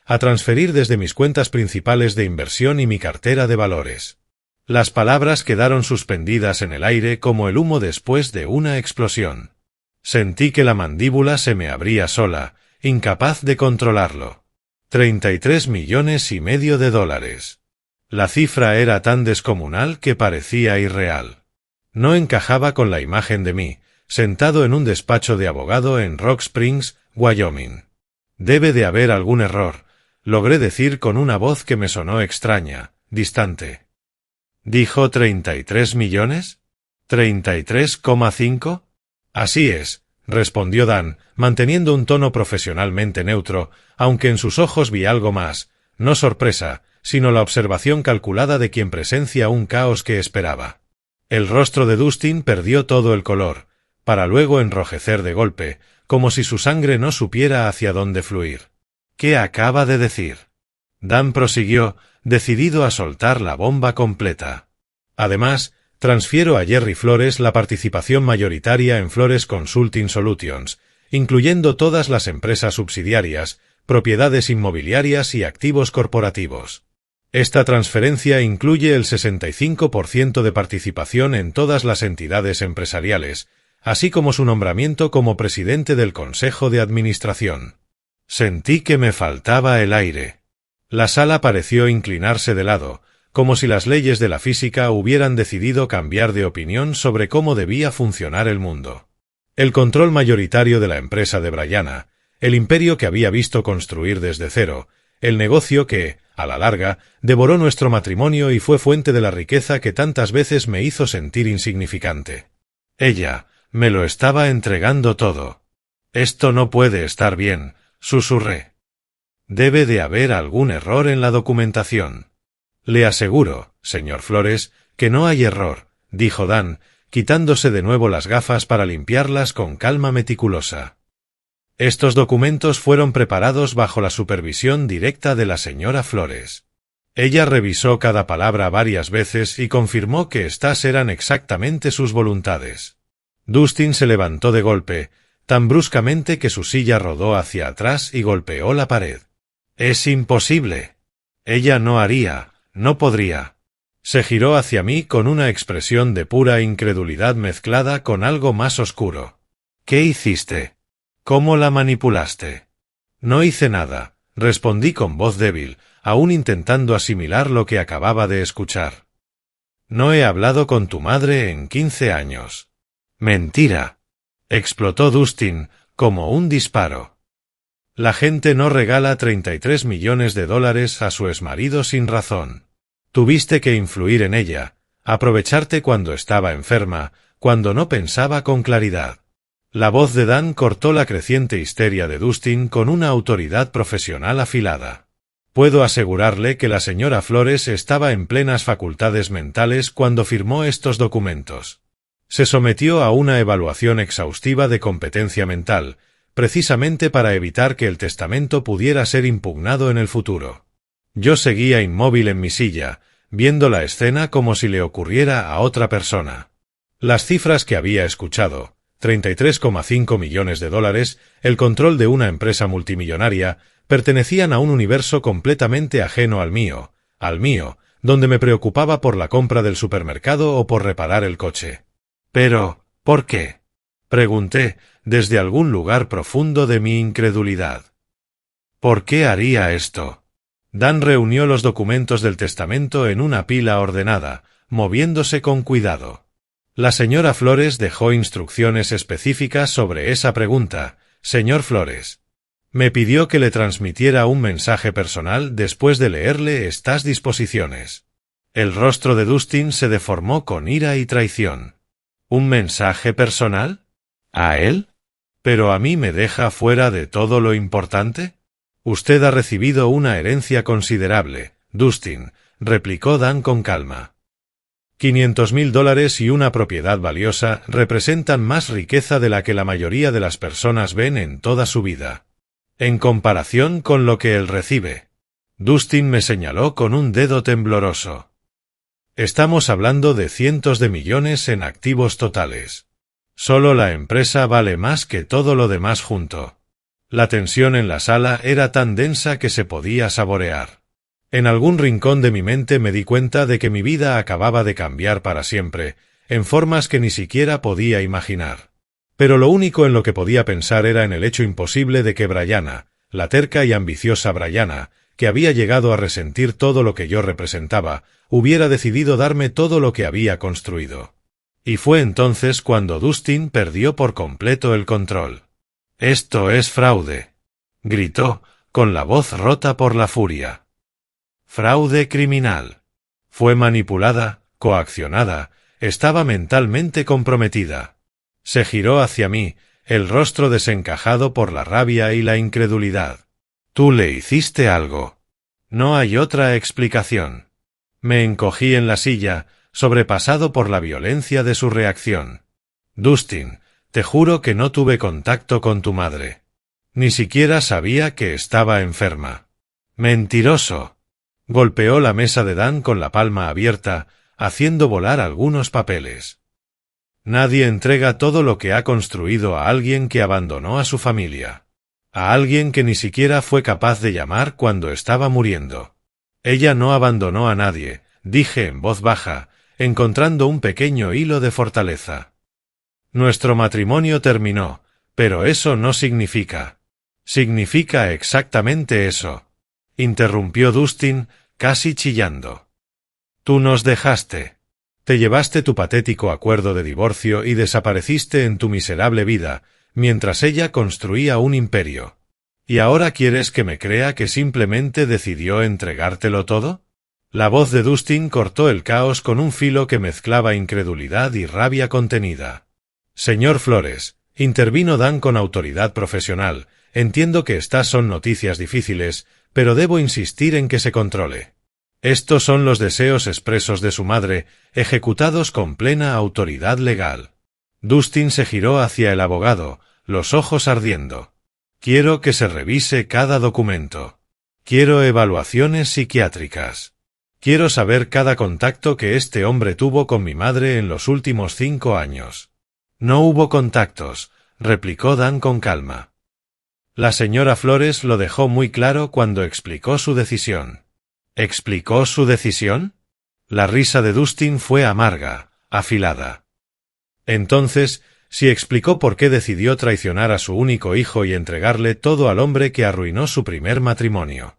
a transferir desde mis cuentas principales de inversión y mi cartera de valores. Las palabras quedaron suspendidas en el aire como el humo después de una explosión. Sentí que la mandíbula se me abría sola, incapaz de controlarlo. 33,5 millones de dólares. La cifra era tan descomunal que parecía irreal. No encajaba con la imagen de mí, sentado en un despacho de abogado en Rock Springs, Wyoming. Debe de haber algún error, logré decir con una voz que me sonó extraña, distante. ¿Dijo 33 millones? ¿33,5? Así es, respondió Dan, manteniendo un tono profesionalmente neutro, aunque en sus ojos vi algo más, no sorpresa, sino la observación calculada de quien presencia un caos que esperaba. El rostro de Dustin perdió todo el color, para luego enrojecer de golpe, como si su sangre no supiera hacia dónde fluir. ¿Qué acaba de decir? Dan prosiguió, decidido a soltar la bomba completa. Además, transfiero a Jerry Flores la participación mayoritaria en Flores Consulting Solutions, incluyendo todas las empresas subsidiarias, propiedades inmobiliarias y activos corporativos. Esta transferencia incluye el 65% de participación en todas las entidades empresariales, así como su nombramiento como presidente del Consejo de Administración. Sentí que me faltaba el aire. La sala pareció inclinarse de lado, como si las leyes de la física hubieran decidido cambiar de opinión sobre cómo debía funcionar el mundo. El control mayoritario de la empresa de Bryana, el imperio que había visto construir desde cero, el negocio que, a la larga, devoró nuestro matrimonio y fue fuente de la riqueza que tantas veces me hizo sentir insignificante. Ella me lo estaba entregando todo. Esto no puede estar bien, susurré. Debe de haber algún error en la documentación. Le aseguro, señor Flores, que no hay error, dijo Dan, quitándose de nuevo las gafas para limpiarlas con calma meticulosa. Estos documentos fueron preparados bajo la supervisión directa de la señora Flores. Ella revisó cada palabra varias veces y confirmó que estas eran exactamente sus voluntades. Dustin se levantó de golpe, tan bruscamente que su silla rodó hacia atrás y golpeó la pared. «Es imposible. Ella no haría, no podría». Se giró hacia mí con una expresión de pura incredulidad mezclada con algo más oscuro. «¿Qué hiciste? ¿Cómo la manipulaste?» «No hice nada», respondí con voz débil, aún intentando asimilar lo que acababa de escuchar. «No he hablado con tu madre en 15 años». «Mentira», explotó Dustin, como un disparo. «La gente no regala 33 millones de dólares a su exmarido sin razón. Tuviste que influir en ella, aprovecharte cuando estaba enferma, cuando no pensaba con claridad». La voz de Dan cortó la creciente histeria de Dustin con una autoridad profesional afilada. Puedo asegurarle que la señora Flores estaba en plenas facultades mentales cuando firmó estos documentos. Se sometió a una evaluación exhaustiva de competencia mental, precisamente para evitar que el testamento pudiera ser impugnado en el futuro. Yo seguía inmóvil en mi silla, viendo la escena como si le ocurriera a otra persona. Las cifras que había escuchado, 33,5 millones de dólares, el control de una empresa multimillonaria, pertenecían a un universo completamente ajeno al mío, donde me preocupaba por la compra del supermercado o por reparar el coche. Pero, ¿por qué?, pregunté, desde algún lugar profundo de mi incredulidad. ¿Por qué haría esto? Dan reunió los documentos del testamento en una pila ordenada, moviéndose con cuidado. La señora Flores dejó instrucciones específicas sobre esa pregunta, señor Flores. Me pidió que le transmitiera un mensaje personal después de leerle estas disposiciones. El rostro de Dustin se deformó con ira y traición. ¿Un mensaje personal? ¿A él? ¿Pero a mí me deja fuera de todo lo importante? Usted ha recibido una herencia considerable, Dustin, replicó Dan con calma. $500,000 y una propiedad valiosa representan más riqueza de la que la mayoría de las personas ven en toda su vida. En comparación con lo que él recibe. Dustin me señaló con un dedo tembloroso. Estamos hablando de cientos de millones en activos totales. Solo la empresa vale más que todo lo demás junto. La tensión en la sala era tan densa que se podía saborear. En algún rincón de mi mente me di cuenta de que mi vida acababa de cambiar para siempre, en formas que ni siquiera podía imaginar. Pero lo único en lo que podía pensar era en el hecho imposible de que Brianna, la terca y ambiciosa Brianna, que había llegado a resentir todo lo que yo representaba, hubiera decidido darme todo lo que había construido. Y fue entonces cuando Dustin perdió por completo el control. «Esto es fraude», gritó, con la voz rota por la furia. «Fraude criminal. Fue manipulada, coaccionada, estaba mentalmente comprometida». Se giró hacia mí, el rostro desencajado por la rabia y la incredulidad. «Tú le hiciste algo. No hay otra explicación». Me encogí en la silla, sobrepasado por la violencia de su reacción. «Dustin, te juro que no tuve contacto con tu madre. Ni siquiera sabía que estaba enferma». «Mentiroso». Golpeó la mesa de Dan con la palma abierta, haciendo volar algunos papeles. «Nadie entrega todo lo que ha construido a alguien que abandonó a su familia. A alguien que ni siquiera fue capaz de llamar cuando estaba muriendo. Ella no abandonó a nadie», dije en voz baja, encontrando un pequeño hilo de fortaleza. «Nuestro matrimonio terminó, pero eso no significa». «Significa exactamente eso», interrumpió Dustin, casi chillando. «Tú nos dejaste. Te llevaste tu patético acuerdo de divorcio y desapareciste en tu miserable vida, mientras ella construía un imperio. ¿Y ahora quieres que me crea que simplemente decidió entregártelo todo?» La voz de Dustin cortó el caos con un filo que mezclaba incredulidad y rabia contenida. «Señor Flores», intervino Dan con autoridad profesional, «entiendo que estas son noticias difíciles, pero debo insistir en que se controle. Estos son los deseos expresos de su madre, ejecutados con plena autoridad legal». Dustin se giró hacia el abogado, los ojos ardiendo. «Quiero que se revise cada documento. Quiero evaluaciones psiquiátricas. Quiero saber cada contacto que este hombre tuvo con mi madre en los últimos 5 años». «No hubo contactos», replicó Dan con calma. La señora Flores lo dejó muy claro cuando explicó su decisión. ¿Explicó su decisión? La risa de Dustin fue amarga, afilada. Entonces, si explicó por qué decidió traicionar a su único hijo y entregarle todo al hombre que arruinó su primer matrimonio.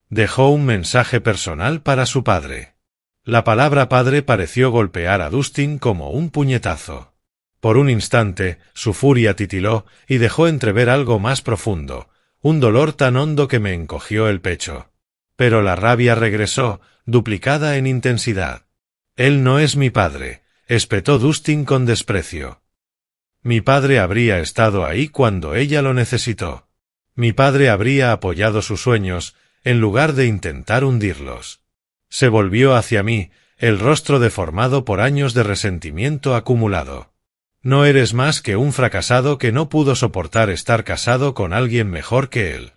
Dejó un mensaje personal para su padre. La palabra padre pareció golpear a Dustin como un puñetazo. Por un instante, su furia titiló y dejó entrever algo más profundo, un dolor tan hondo que me encogió el pecho. Pero la rabia regresó, duplicada en intensidad. «Él no es mi padre», espetó Dustin con desprecio. «Mi padre habría estado ahí cuando ella lo necesitó. Mi padre habría apoyado sus sueños, en lugar de intentar hundirlos». Se volvió hacia mí, el rostro deformado por años de resentimiento acumulado. «No eres más que un fracasado que no pudo soportar estar casado con alguien mejor que él».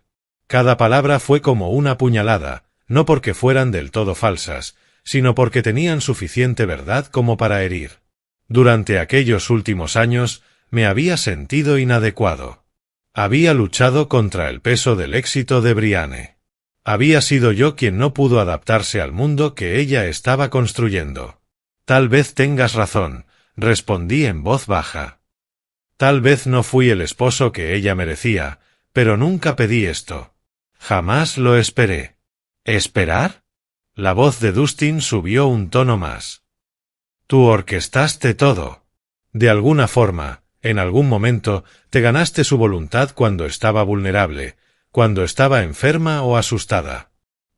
Cada palabra fue como una puñalada, no porque fueran del todo falsas, sino porque tenían suficiente verdad como para herir. Durante aquellos últimos años, me había sentido inadecuado. Había luchado contra el peso del éxito de Brianne. Había sido yo quien no pudo adaptarse al mundo que ella estaba construyendo. «Tal vez tengas razón», respondí en voz baja. «Tal vez no fui el esposo que ella merecía, pero nunca pedí esto. Jamás lo esperé». «¿Esperar?» La voz de Dustin subió un tono más. «Tú orquestaste todo. De alguna forma, en algún momento, te ganaste su voluntad cuando estaba vulnerable, cuando estaba enferma o asustada».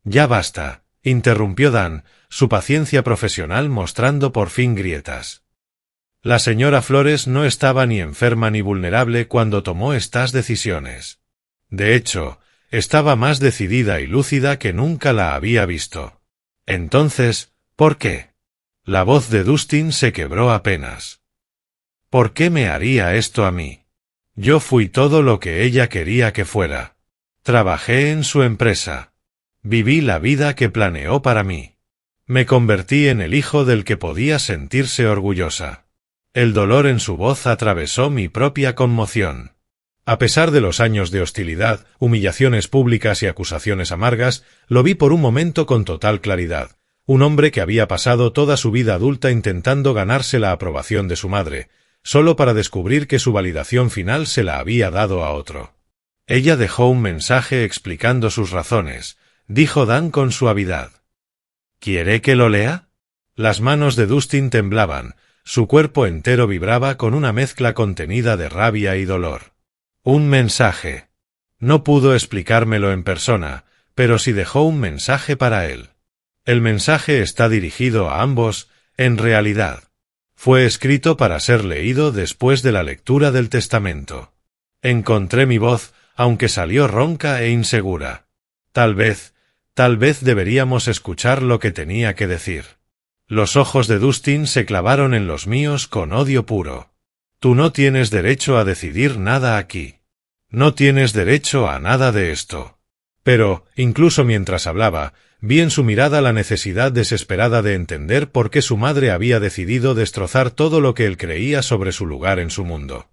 «Ya basta», interrumpió Dan, su paciencia profesional mostrando por fin grietas. «La señora Flores no estaba ni enferma ni vulnerable cuando tomó estas decisiones. De hecho, estaba más decidida y lúcida que nunca la había visto. Entonces, ¿por qué?» La voz de Dustin se quebró apenas. «¿Por qué me haría esto a mí? Yo fui todo lo que ella quería que fuera. Trabajé en su empresa. Viví la vida que planeó para mí. Me convertí en el hijo del que podía sentirse orgullosa». El dolor en su voz atravesó mi propia conmoción. A pesar de los años de hostilidad, humillaciones públicas y acusaciones amargas, lo vi por un momento con total claridad. Un hombre que había pasado toda su vida adulta intentando ganarse la aprobación de su madre, solo para descubrir que su validación final se la había dado a otro. Ella dejó un mensaje explicando sus razones, dijo Dan con suavidad. ¿Quiere que lo lea? Las manos de Dustin temblaban, su cuerpo entero vibraba con una mezcla contenida de rabia y dolor. Un mensaje. No pudo explicármelo en persona, pero sí dejó un mensaje para él. El mensaje está dirigido a ambos, en realidad. Fue escrito para ser leído después de la lectura del testamento. Encontré mi voz, aunque salió ronca e insegura. Tal vez deberíamos escuchar lo que tenía que decir. Los ojos de Dustin se clavaron en los míos con odio puro. Tú no tienes derecho a decidir nada aquí. No tienes derecho a nada de esto. Pero, incluso mientras hablaba, vi en su mirada la necesidad desesperada de entender por qué su madre había decidido destrozar todo lo que él creía sobre su lugar en su mundo.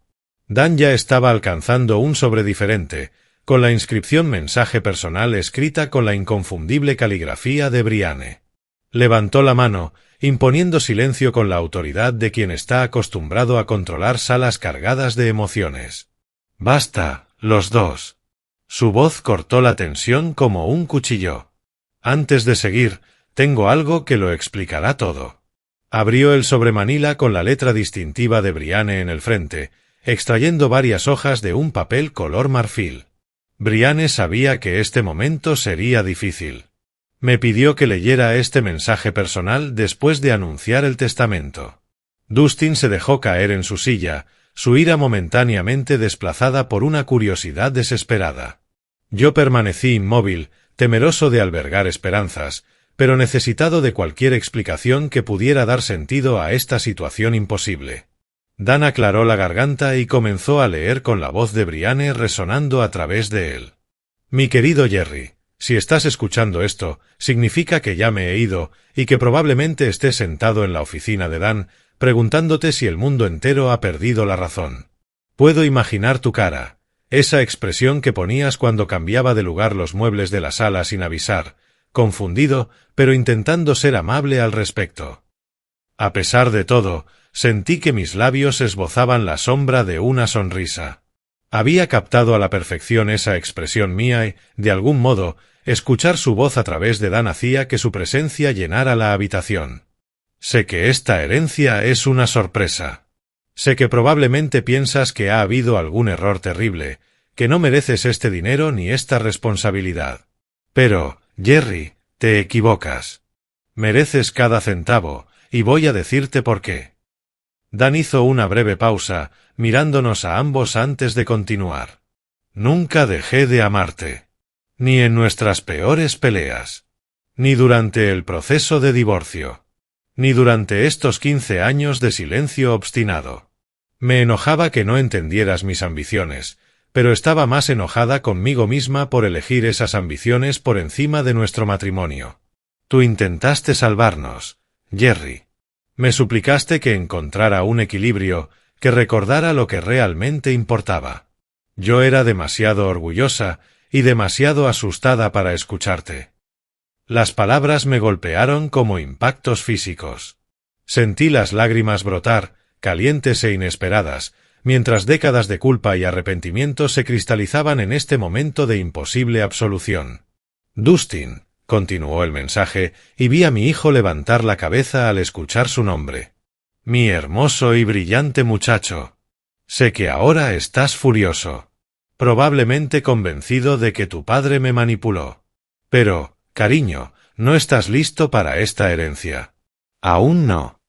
Dan ya estaba alcanzando un sobre diferente, con la inscripción mensaje personal escrita con la inconfundible caligrafía de Brianne. Levantó la mano, imponiendo silencio con la autoridad de quien está acostumbrado a controlar salas cargadas de emociones. «Basta, los dos». Su voz cortó la tensión como un cuchillo. «Antes de seguir, tengo algo que lo explicará todo». Abrió el sobremanila con la letra distintiva de Brianne en el frente, extrayendo varias hojas de un papel color marfil. Brianne sabía que este momento sería difícil. Me pidió que leyera este mensaje personal después de anunciar el testamento. Dustin se dejó caer en su silla, su ira momentáneamente desplazada por una curiosidad desesperada. Yo permanecí inmóvil, temeroso de albergar esperanzas, pero necesitado de cualquier explicación que pudiera dar sentido a esta situación imposible. Dan aclaró la garganta y comenzó a leer con la voz de Brianne resonando a través de él. «Mi querido Jerry, si estás escuchando esto, significa que ya me he ido y que probablemente estés sentado en la oficina de Dan, preguntándote si el mundo entero ha perdido la razón. Puedo imaginar tu cara, esa expresión que ponías cuando cambiaba de lugar los muebles de la sala sin avisar, confundido, pero intentando ser amable al respecto. A pesar de todo, sentí que mis labios esbozaban la sombra de una sonrisa. Había captado a la perfección esa expresión mía y, de algún modo, escuchar su voz a través de Dan hacía que su presencia llenara la habitación. Sé que esta herencia es una sorpresa. Sé que probablemente piensas que ha habido algún error terrible, que no mereces este dinero ni esta responsabilidad. Pero, Jerry, te equivocas. Mereces cada centavo, y voy a decirte por qué. Dan hizo una breve pausa, mirándonos a ambos antes de continuar. Nunca dejé de amarte. Ni en nuestras peores peleas. Ni durante el proceso de divorcio. Ni durante estos 15 años de silencio obstinado. Me enojaba que no entendieras mis ambiciones, pero estaba más enojada conmigo misma por elegir esas ambiciones por encima de nuestro matrimonio. Tú intentaste salvarnos, Jerry. Me suplicaste que encontrara un equilibrio, que recordara lo que realmente importaba. Yo era demasiado orgullosa y demasiado asustada para escucharte. Las palabras me golpearon como impactos físicos. Sentí las lágrimas brotar, calientes e inesperadas, mientras décadas de culpa y arrepentimiento se cristalizaban en este momento de imposible absolución. Dustin, continuó el mensaje, y vi a mi hijo levantar la cabeza al escuchar su nombre. Mi hermoso y brillante muchacho. Sé que ahora estás furioso. Probablemente convencido de que tu padre me manipuló. Pero, cariño, no estás listo para esta herencia. Aún no.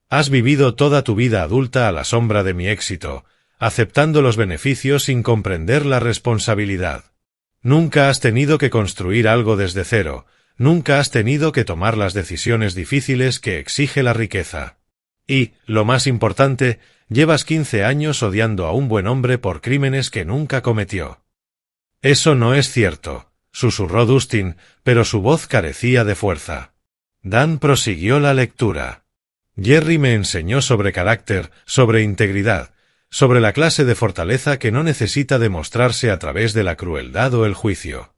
Has vivido toda tu vida adulta a la sombra de mi éxito, aceptando los beneficios sin comprender la responsabilidad. Nunca has tenido que construir algo desde cero, nunca has tenido que tomar las decisiones difíciles que exige la riqueza. Y, lo más importante, llevas 15 años odiando a un buen hombre por crímenes que nunca cometió. Eso no es cierto, susurró Dustin, pero su voz carecía de fuerza. Dan prosiguió la lectura. Jerry me enseñó sobre carácter, sobre integridad, sobre la clase de fortaleza que no necesita demostrarse a través de la crueldad o el juicio.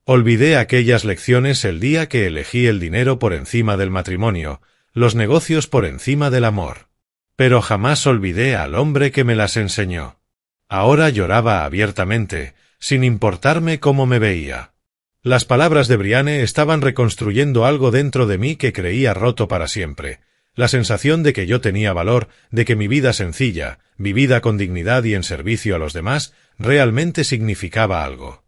Olvidé aquellas lecciones el día que elegí el dinero por encima del matrimonio, los negocios por encima del amor. Pero jamás olvidé al hombre que me las enseñó. Ahora lloraba abiertamente, sin importarme cómo me veía. Las palabras de Brianne estaban reconstruyendo algo dentro de mí que creía roto para siempre. La sensación de que yo tenía valor, de que mi vida sencilla, vivida con dignidad y en servicio a los demás, realmente significaba algo.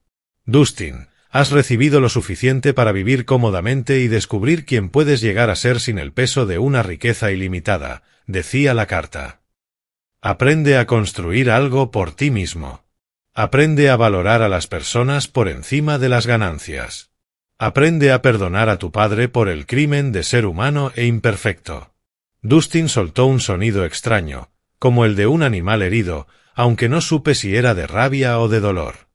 Dustin, has recibido lo suficiente para vivir cómodamente y descubrir quién puedes llegar a ser sin el peso de una riqueza ilimitada, decía la carta. Aprende a construir algo por ti mismo. Aprende a valorar a las personas por encima de las ganancias. Aprende a perdonar a tu padre por el crimen de ser humano e imperfecto. Dustin soltó un sonido extraño, como el de un animal herido, aunque no supe si era de rabia o de dolor.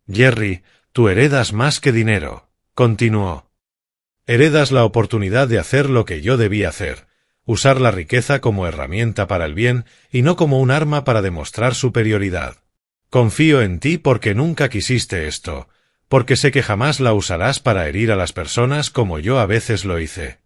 Jerry, tú heredas más que dinero, continuó. Heredas la oportunidad de hacer lo que yo debí hacer, usar la riqueza como herramienta para el bien y no como un arma para demostrar superioridad. Confío en ti porque nunca quisiste esto, porque sé que jamás la usarás para herir a las personas como yo a veces lo hice.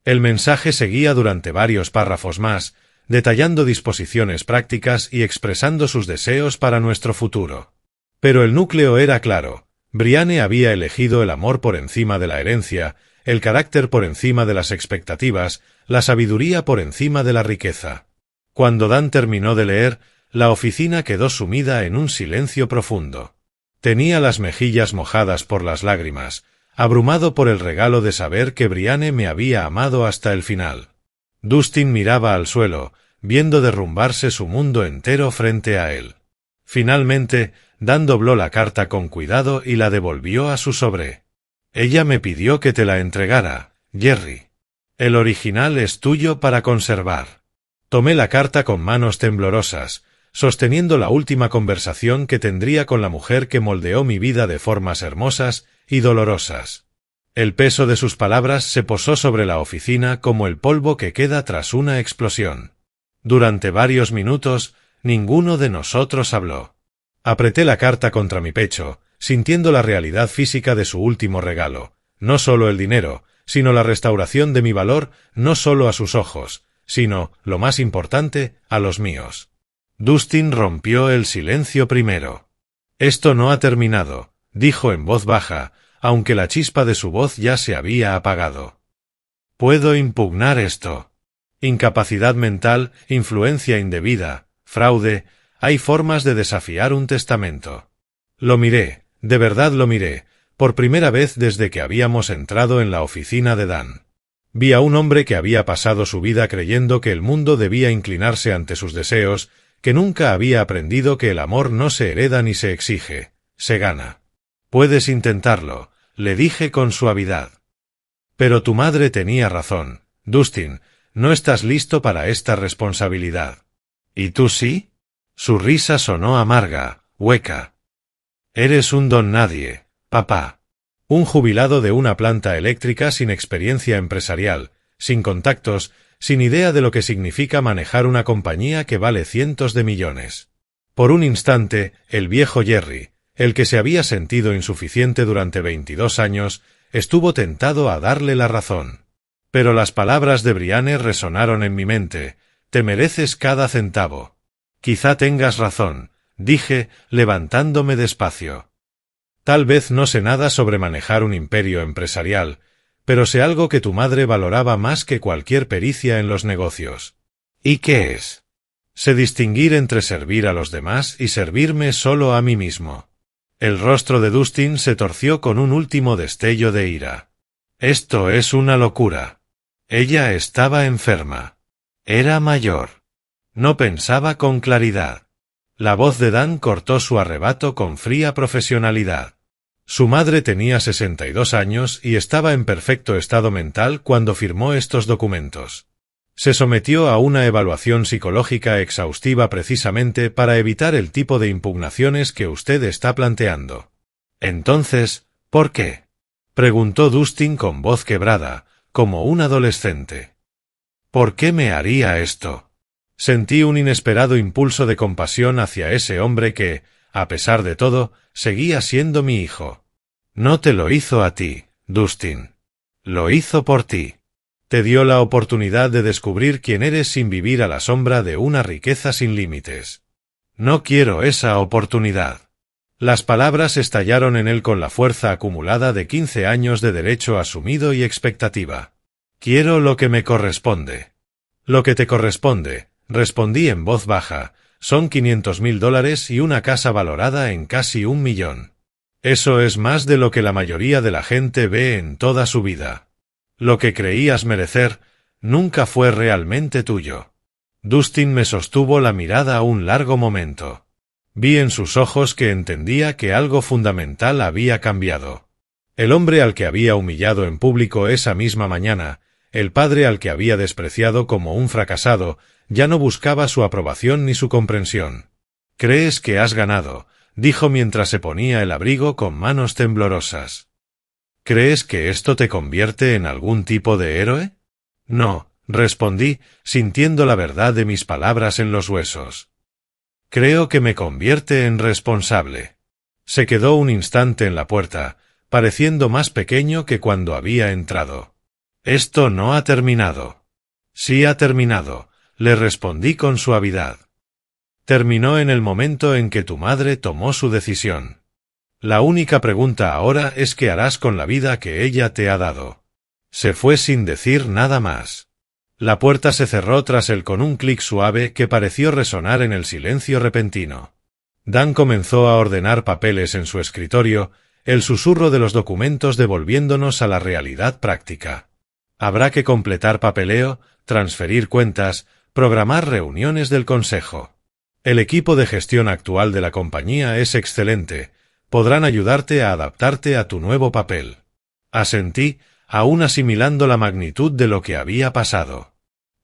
El mensaje seguía durante varios párrafos más, detallando disposiciones prácticas y expresando sus deseos para nuestro futuro. Pero el núcleo era claro. Brianne había elegido el amor por encima de la herencia, el carácter por encima de las expectativas, la sabiduría por encima de la riqueza. Cuando Dan terminó de leer, la oficina quedó sumida en un silencio profundo. Tenía las mejillas mojadas por las lágrimas, abrumado por el regalo de saber que Brianne me había amado hasta el final. Dustin miraba al suelo, viendo derrumbarse su mundo entero frente a él. Finalmente, Dan dobló la carta con cuidado y la devolvió a su sobre. Ella me pidió que te la entregara, Jerry. El original es tuyo para conservar. Tomé la carta con manos temblorosas, sosteniendo la última conversación que tendría con la mujer que moldeó mi vida de formas hermosas y dolorosas. El peso de sus palabras se posó sobre la oficina como el polvo que queda tras una explosión. Durante varios minutos, ninguno de nosotros habló. Apreté la carta contra mi pecho, sintiendo la realidad física de su último regalo, no solo el dinero, sino la restauración de mi valor, no solo a sus ojos, sino, lo más importante, a los míos. Dustin rompió el silencio primero. Esto no ha terminado, dijo en voz baja, aunque la chispa de su voz ya se había apagado. Puedo impugnar esto. Incapacidad mental, influencia indebida, fraude, hay formas de desafiar un testamento. Lo miré, de verdad lo miré, por primera vez desde que habíamos entrado en la oficina de Dan. Vi a un hombre que había pasado su vida creyendo que el mundo debía inclinarse ante sus deseos, que nunca había aprendido que el amor no se hereda ni se exige, se gana. Puedes intentarlo, le dije con suavidad. Pero tu madre tenía razón, Dustin, no estás listo para esta responsabilidad. ¿Y tú sí? Su risa sonó amarga, hueca. Eres un don nadie, papá. Un jubilado de una planta eléctrica sin experiencia empresarial, sin contactos, sin idea de lo que significa manejar una compañía que vale cientos de millones. Por un instante, el viejo Jerry, el que se había sentido insuficiente durante 22 años, estuvo tentado a darle la razón. Pero las palabras de Brianne resonaron en mi mente. Te mereces cada centavo. Quizá tengas razón, dije, levantándome despacio. Tal vez no sé nada sobre manejar un imperio empresarial, pero sé algo que tu madre valoraba más que cualquier pericia en los negocios. ¿Y qué es? Sé distinguir entre servir a los demás y servirme solo a mí mismo. El rostro de Dustin se torció con un último destello de ira. Esto es una locura. Ella estaba enferma. Era mayor. No pensaba con claridad. La voz de Dan cortó su arrebato con fría profesionalidad. Su madre tenía 62 años y estaba en perfecto estado mental cuando firmó estos documentos. Se sometió a una evaluación psicológica exhaustiva precisamente para evitar el tipo de impugnaciones que usted está planteando. Entonces, ¿por qué? Preguntó Dustin con voz quebrada, como un adolescente. ¿Por qué me haría esto? Sentí un inesperado impulso de compasión hacia ese hombre que, a pesar de todo, seguía siendo mi hijo. No te lo hizo a ti, Dustin. Lo hizo por ti. Te dio la oportunidad de descubrir quién eres sin vivir a la sombra de una riqueza sin límites. No quiero esa oportunidad. Las palabras estallaron en él con la fuerza acumulada de 15 años de derecho asumido y expectativa. Quiero lo que me corresponde. Lo que te corresponde, respondí en voz baja, son $500.000 y una casa valorada en casi $1 millón. Eso es más de lo que la mayoría de la gente ve en toda su vida. Lo que creías merecer, nunca fue realmente tuyo. Dustin me sostuvo la mirada un largo momento. Vi en sus ojos que entendía que algo fundamental había cambiado. El hombre al que había humillado en público esa misma mañana, el padre al que había despreciado como un fracasado, ya no buscaba su aprobación ni su comprensión. «¿Crees que has ganado?», dijo mientras se ponía el abrigo con manos temblorosas. «¿Crees que esto te convierte en algún tipo de héroe?» «No», respondí, sintiendo la verdad de mis palabras en los huesos. «Creo que me convierte en responsable». Se quedó un instante en la puerta, pareciendo más pequeño que cuando había entrado. «Esto no ha terminado». «Sí ha terminado», le respondí con suavidad. «Terminó en el momento en que tu madre tomó su decisión. La única pregunta ahora es qué harás con la vida que ella te ha dado». Se fue sin decir nada más. La puerta se cerró tras él con un clic suave que pareció resonar en el silencio repentino. Dan comenzó a ordenar papeles en su escritorio, el susurro de los documentos devolviéndonos a la realidad práctica. Habrá que completar papeleo, transferir cuentas, programar reuniones del consejo. El equipo de gestión actual de la compañía es excelente, podrán ayudarte a adaptarte a tu nuevo papel. Asentí, aún asimilando la magnitud de lo que había pasado.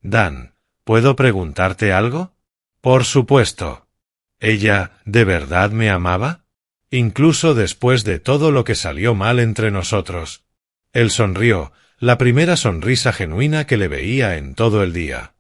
Dan, ¿puedo preguntarte algo? Por supuesto. ¿Ella, de verdad me amaba? Incluso después de todo lo que salió mal entre nosotros. Él sonrió, la primera sonrisa genuina que le veía en todo el día.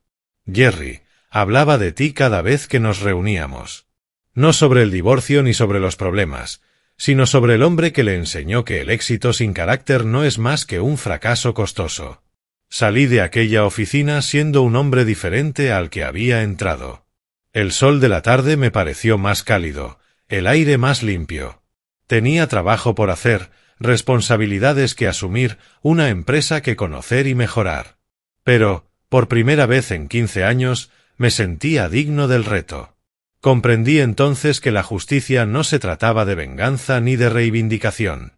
Jerry, hablaba de ti cada vez que nos reuníamos. No sobre el divorcio ni sobre los problemas, sino sobre el hombre que le enseñó que el éxito sin carácter no es más que un fracaso costoso. Salí de aquella oficina siendo un hombre diferente al que había entrado. El sol de la tarde me pareció más cálido, el aire más limpio. Tenía trabajo por hacer, responsabilidades que asumir, una empresa que conocer y mejorar. Pero, por primera vez en 15 años, me sentía digno del reto. Comprendí entonces que la justicia no se trataba de venganza ni de reivindicación.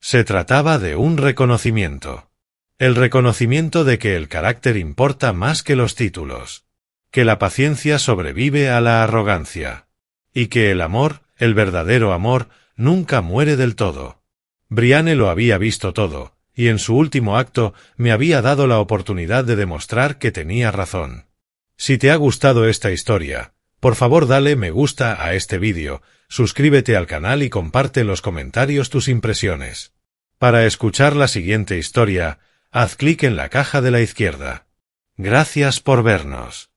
Se trataba de un reconocimiento. El reconocimiento de que el carácter importa más que los títulos. Que la paciencia sobrevive a la arrogancia. Y que el amor, el verdadero amor, nunca muere del todo. Brianne lo había visto todo, y en su último acto me había dado la oportunidad de demostrar que tenía razón. Si te ha gustado esta historia, por favor dale me gusta a este vídeo, suscríbete al canal y comparte en los comentarios tus impresiones. Para escuchar la siguiente historia, haz clic en la caja de la izquierda. Gracias por vernos.